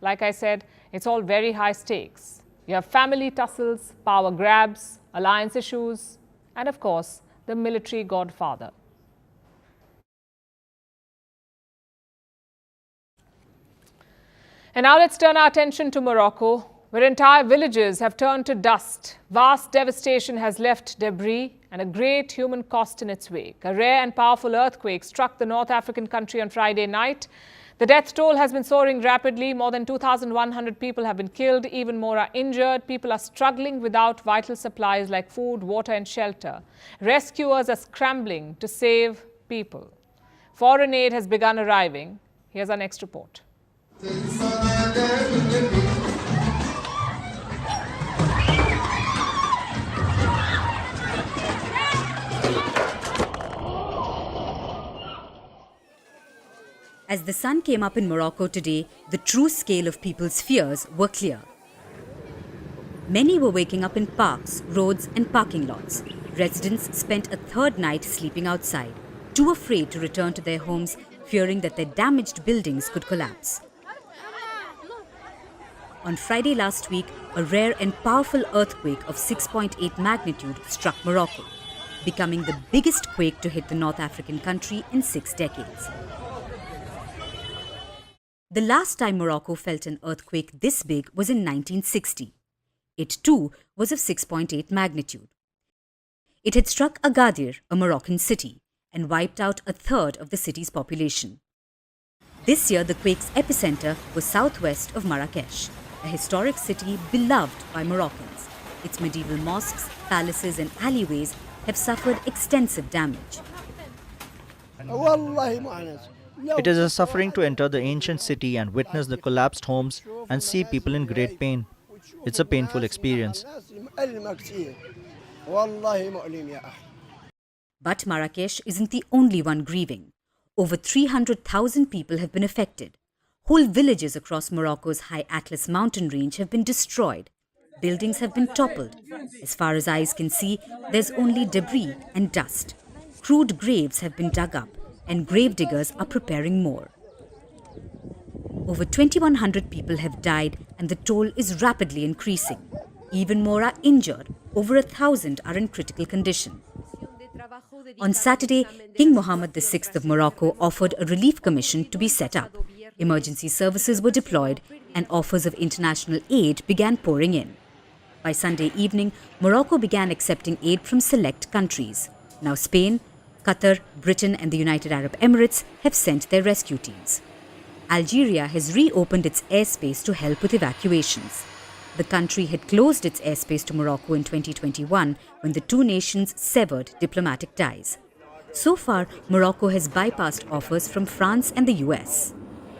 Speaker 1: Like I said, it's all very high stakes. You have family tussles, power grabs, alliance issues, and of course, the military godfather. And now let's turn our attention to Morocco, where entire villages have turned to dust. Vast devastation has left debris and a great human cost in its wake. A rare and powerful earthquake struck the North African country on Friday night. The death toll has been soaring rapidly. More than 2,100 people have been killed. Even more are injured. People are struggling without vital supplies like food, water and shelter. Rescuers are scrambling to save people. Foreign aid has begun arriving. Here's our next report.
Speaker 11: As the sun came up in Morocco today, the true scale of people's fears were clear. Many were waking up in parks, roads and parking lots. Residents spent a third night sleeping outside, too afraid to return to their homes, fearing that their damaged buildings could collapse. On Friday last week, a rare and powerful earthquake of 6.8 magnitude struck Morocco, becoming the biggest quake to hit the North African country in 6 decades. The last time Morocco felt an earthquake this big was in 1960. It too was of 6.8 magnitude. It had struck Agadir, a Moroccan city, and wiped out a third of the city's population. This year, the quake's epicenter was southwest of Marrakesh, a historic city beloved by Moroccans. Its medieval mosques, palaces and alleyways have suffered extensive damage.
Speaker 10: It is a suffering to enter the ancient city and witness the collapsed homes and see people in great pain. It's a painful experience.
Speaker 11: But Marrakesh isn't the only one grieving. Over 300,000 people have been affected. Whole villages across Morocco's high Atlas mountain range have been destroyed. Buildings have been toppled. As far as eyes can see, there's only debris and dust. Crude graves have been dug up, and gravediggers are preparing more. Over 2,100 people have died, and the toll is rapidly increasing. Even more are injured. Over 1,000 are in critical condition. On Saturday, King Mohammad VI of Morocco offered a relief commission to be set up. Emergency services were deployed and offers of international aid began pouring in. By Sunday evening, Morocco began accepting aid from select countries. Now Spain, Qatar, Britain and the United Arab Emirates have sent their rescue teams. Algeria has reopened its airspace to help with evacuations. The country had closed its airspace to Morocco in 2021 when the two nations severed diplomatic ties. So far, Morocco has bypassed offers from France and the US.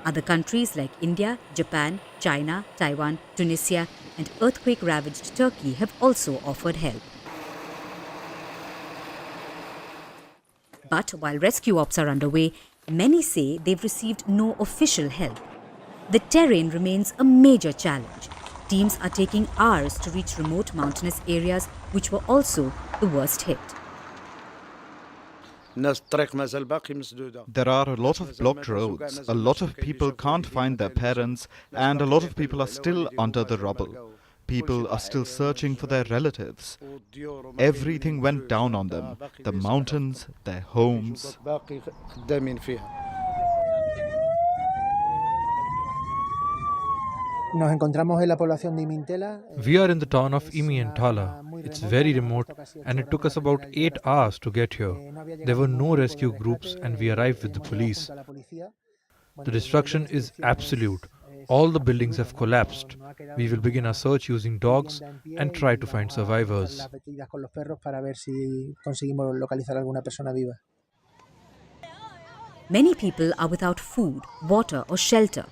Speaker 11: Other countries like India, Japan, China, Taiwan, Tunisia and earthquake-ravaged Turkey have also offered help. But while rescue ops are underway, many say they've received no official help. The terrain remains a major challenge. Teams are taking hours to reach remote mountainous areas which were also the worst hit.
Speaker 14: There are a lot of blocked roads, a lot of people can't find their parents, and a lot of people are still under the rubble. People are still searching for their relatives. Everything went down on them, the mountains, their homes.
Speaker 15: We are in the town of Imientala. It's very remote and it took us about 8 hours to get here. There were no rescue groups and we arrived with the police. The destruction is absolute. All the buildings have collapsed. We will begin our search using dogs and try to find survivors.
Speaker 11: Many people are without food, water or shelter.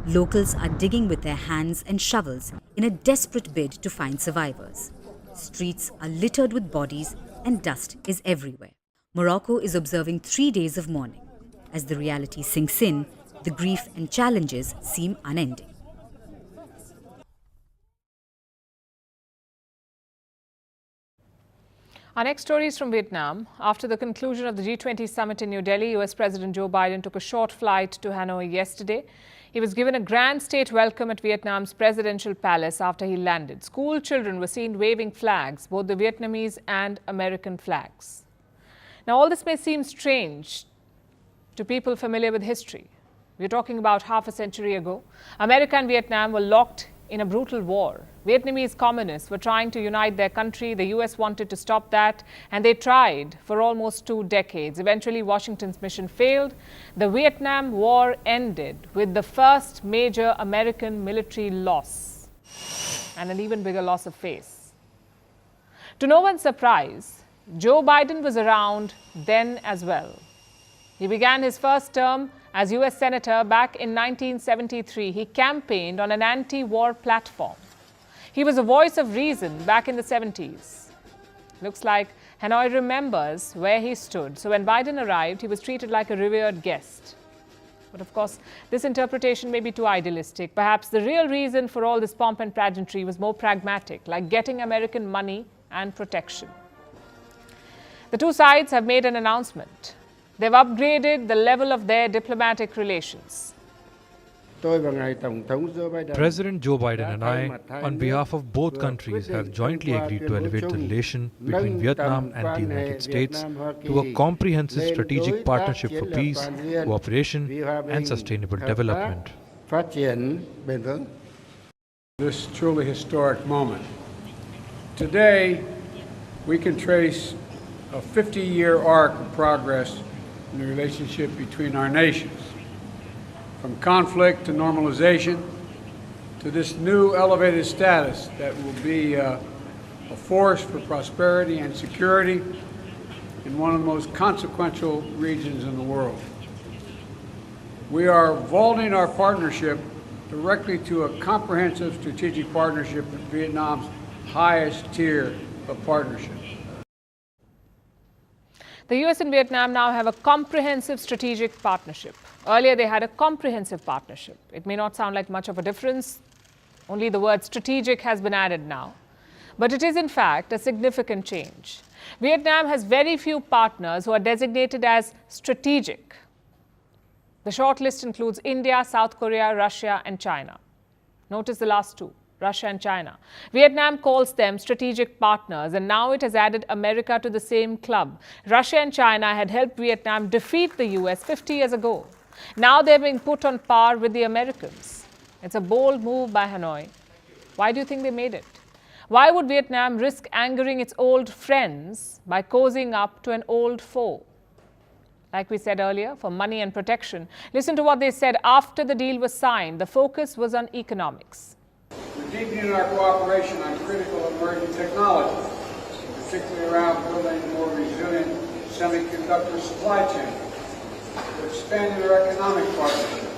Speaker 11: Locals are digging with their hands and shovels in a desperate bid to find survivors. Streets are littered with bodies and dust is everywhere. Morocco is observing 3 days of mourning. As the reality sinks in, the grief and challenges seem unending.
Speaker 1: Our next story is from Vietnam. After the conclusion of the G20 Summit in New Delhi, US President Joe Biden took a short flight to Hanoi yesterday. He was given a grand state welcome at Vietnam's presidential palace after he landed. School children were seen waving flags, both the Vietnamese and American flags. Now, all this may seem strange to people familiar with history. We're talking about half a century ago. America and Vietnam were locked in a brutal war. Vietnamese communists were trying to unite their country. The US wanted to stop that, and they tried for almost 2 decades. Eventually, Washington's mission failed. The Vietnam War ended with the first major American military loss and an even bigger loss of face. To no one's surprise, Joe Biden was around then as well. He began his first term as US Senator back in 1973. He campaigned on an anti-war platform. He was a voice of reason back in the 70s. Looks like Hanoi remembers where he stood. So when Biden arrived, he was treated like a revered guest. But of course, this interpretation may be too idealistic. Perhaps the real reason for all this pomp and pageantry was more pragmatic, like getting American money and protection. The two sides have made an announcement. They've upgraded the level of their diplomatic relations.
Speaker 15: President Joe Biden and I, on behalf of both countries, have jointly agreed to elevate the relation between Vietnam and the United States to a comprehensive strategic partnership for peace, cooperation, and sustainable development.
Speaker 4: This truly historic moment. Today, we can trace a 50-year arc of progress in the relationship between our nations, from conflict to normalization to this new elevated status that will be a force for prosperity and security in one of the most consequential regions in the world. We are vaulting our partnership directly to a comprehensive strategic partnership at Vietnam's highest tier of partnership.
Speaker 1: The US and Vietnam now have a comprehensive strategic partnership. Earlier, they had a comprehensive partnership. It may not sound like much of a difference. Only the word strategic has been added now. But it is, in fact, a significant change. Vietnam has very few partners who are designated as strategic. The short list includes India, South Korea, Russia, and China. Notice the last two. Russia and China. Vietnam calls them strategic partners, and now it has added America to the same club. Russia and China had helped Vietnam defeat the US 50 years ago. Now they're being put on par with the Americans. It's a bold move by Hanoi. Why do you think they made it? Why would Vietnam risk angering its old friends by cozying up to an old foe? Like we said earlier, for money and protection. Listen to what they said after the deal was signed. The focus was on economics.
Speaker 4: We're deepening our cooperation on critical emerging technologies, particularly around building a more resilient semiconductor supply chain. We're expanding our economic partnership,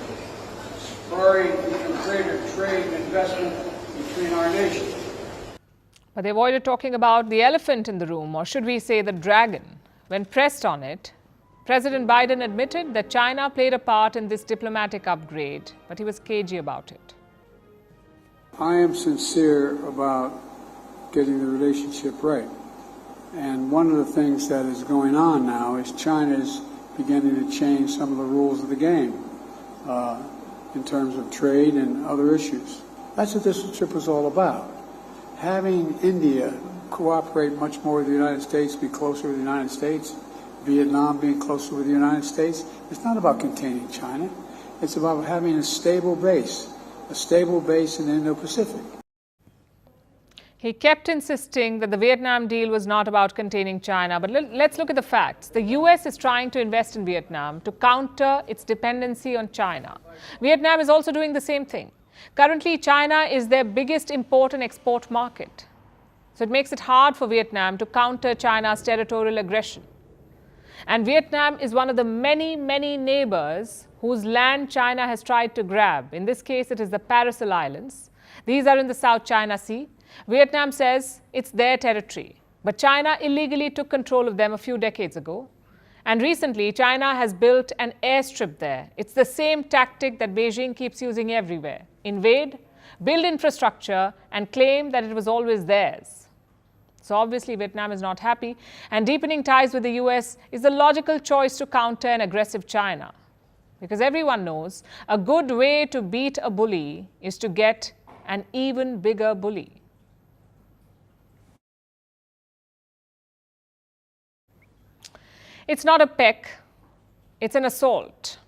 Speaker 4: exploring even greater trade and investment between our nations.
Speaker 1: But they avoided talking about the elephant in the room, or should we say the dragon. When pressed on it, President Biden admitted that China played a part in this diplomatic upgrade, but he was cagey about it.
Speaker 4: I am sincere about getting the relationship right. And one of the things that is going on now is China is beginning to change some of the rules of the game in terms of trade and other issues. That's what this trip was all about. Having India cooperate much more with the United States, be closer with the United States, Vietnam being closer with the United States, it's not about containing China. It's about having a stable base in the Indo-Pacific.
Speaker 1: He kept insisting that the Vietnam deal was not about containing China. But let's look at the facts. The US is trying to invest in Vietnam to counter its dependency on China. Vietnam is also doing the same thing. Currently, China is their biggest import and export market. So it makes it hard for Vietnam to counter China's territorial aggression. And Vietnam is one of the many, many neighbors whose land China has tried to grab. In this case, it is the Paracel Islands. These are in the South China Sea. Vietnam says it's their territory, but China illegally took control of them a few decades ago. And recently, China has built an airstrip there. It's the same tactic that Beijing keeps using everywhere. Invade, build infrastructure, and claim that it was always theirs. So obviously, Vietnam is not happy, and deepening ties with the US is the logical choice to counter an aggressive China. Because everyone knows a good way to beat a bully is to get an even bigger bully. It's not a peck, it's an assault.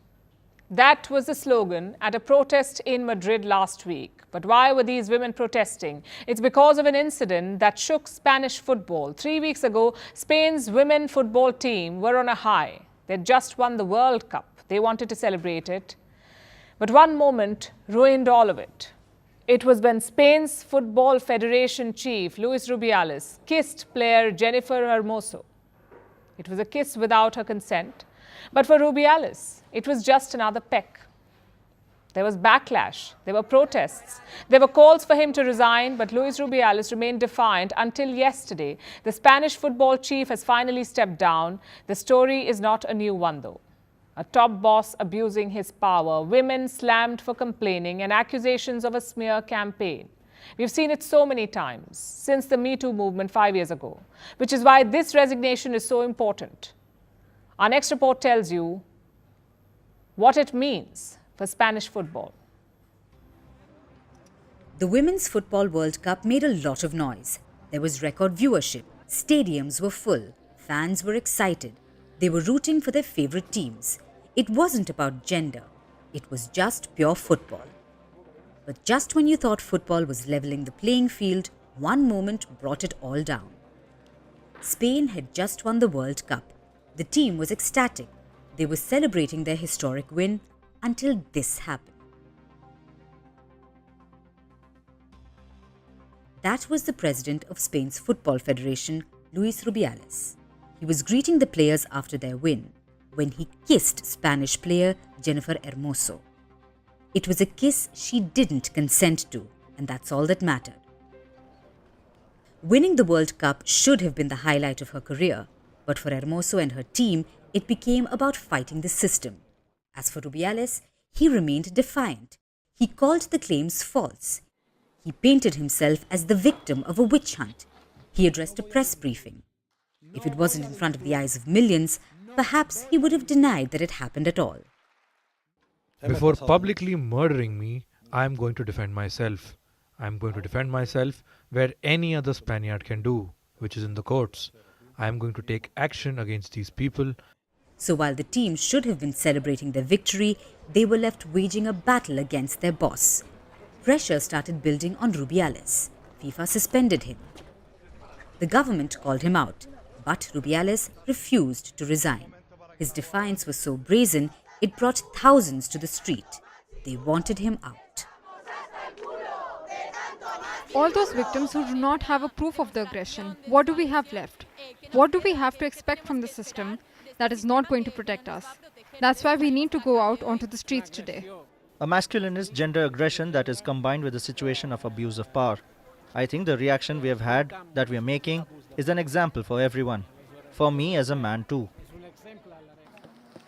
Speaker 1: That was the slogan at a protest in Madrid last week. But why were these women protesting? It's because of an incident that shook Spanish football. 3 weeks ago, Spain's women football team were on a high. They'd just won the World Cup. They wanted to celebrate it. But one moment ruined all of it. It was when Spain's Football Federation chief, Luis Rubiales, kissed player Jennifer Hermoso. It was a kiss without her consent. But for Rubiales, it was just another peck. There was backlash. There were protests. There were calls for him to resign, but Luis Rubiales remained defiant until yesterday. The Spanish football chief has finally stepped down. The story is not a new one, though. A top boss abusing his power, women slammed for complaining, and accusations of a smear campaign. We've seen it so many times since the Me Too movement 5 years ago, which is why this resignation is so important. Our next report tells you what it means for Spanish football.
Speaker 11: The Women's Football World Cup made a lot of noise. There was record viewership. Stadiums were full. Fans were excited. They were rooting for their favorite teams. It wasn't about gender. It was just pure football. But just when you thought football was leveling the playing field, one moment brought it all down. Spain had just won the World Cup. The team was ecstatic. They were celebrating their historic win until this happened. That was the president of Spain's Football Federation, Luis Rubiales. He was greeting the players after their win when he kissed Spanish player Jennifer Hermoso. It was a kiss she didn't consent to, and that's all that mattered. Winning the World Cup should have been the highlight of her career, but for Hermoso and her team, it became about fighting the system. As for Rubiales, he remained defiant. He called the claims false. He painted himself as the victim of a witch hunt. He addressed a press briefing. If it wasn't in front of the eyes of millions, perhaps he would have denied that it happened at all.
Speaker 15: Before publicly murdering me, I am going to defend myself. I am going to defend myself where any other Spaniard can do, which is in the courts. I am going to take action against these people.
Speaker 11: So while the team should have been celebrating their victory, they were left waging a battle against their boss. pressure started building on Rubiales. FIFA suspended him. The government called him out, but Rubiales refused to resign. His defiance was so brazen, it brought thousands to the street. They wanted him out.
Speaker 7: All those victims who do not have a proof of the aggression, what do we have left? What do we have to expect from the system that is not going to protect us? That's why we need to go out onto the streets today.
Speaker 10: A masculinist gender aggression that is combined with a situation of abuse of power. I think the reaction we have had, that we are making, is an example for everyone. For me as a man too.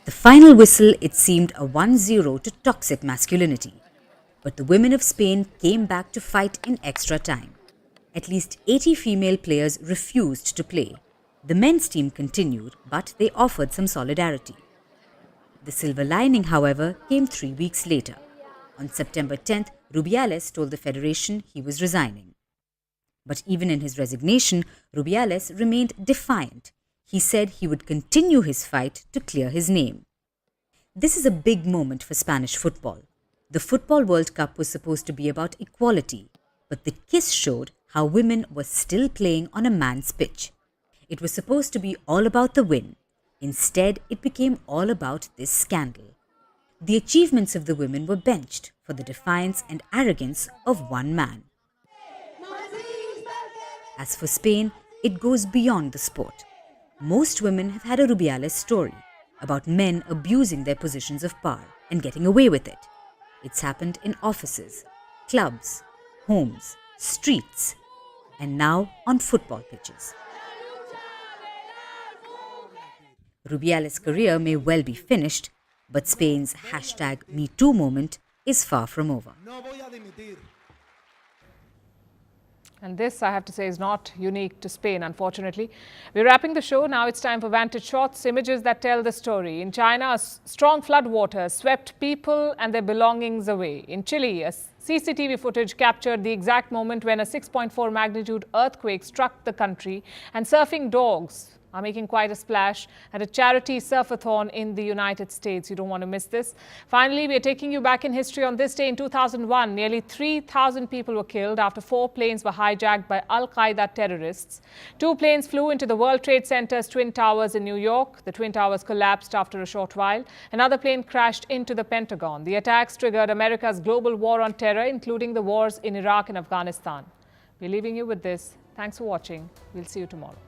Speaker 11: The final whistle, it seemed a 1-0 to toxic masculinity. But the women of Spain came back to fight in extra time. At least 80 female players refused to play. The men's team continued, but they offered some solidarity. The silver lining, however, came 3 weeks later. On September 10th, Rubiales told the federation he was resigning. But even in his resignation, Rubiales remained defiant. He said he would continue his fight to clear his name. This is a big moment for Spanish football. The Football World Cup was supposed to be about equality, but the kiss showed how women were still playing on a man's pitch. It was supposed to be all about the win. Instead, it became all about this scandal. The achievements of the women were benched for the defiance and arrogance of one man. As for Spain, it goes beyond the sport. Most women have had a Rubiales story about men abusing their positions of power and getting away with it. It's happened in offices, clubs, homes, streets, and now on football pitches. Rubiales' career may well be finished, but Spain's #MeToo moment is far from over.
Speaker 1: And this, I have to say, is not unique to Spain, unfortunately. We're wrapping the show. Now it's time for Vantage Shots, images that tell the story. In China, strong floodwaters swept people and their belongings away. In Chile, a CCTV footage captured the exact moment when a 6.4 magnitude earthquake struck the country, and surfing dogs are making quite a splash at a charity surfathon in the United States. You don't want to miss this. Finally, we are taking you back in history. On this day in 2001, nearly 3,000 people were killed after 4 planes were hijacked by Al-Qaeda terrorists. 2 planes flew into the World Trade Center's Twin Towers in New York. The Twin Towers collapsed after a short while. Another plane crashed into the Pentagon. The attacks triggered America's global war on terror, including the wars in Iraq and Afghanistan. We're leaving you with this. Thanks for watching. We'll see you tomorrow.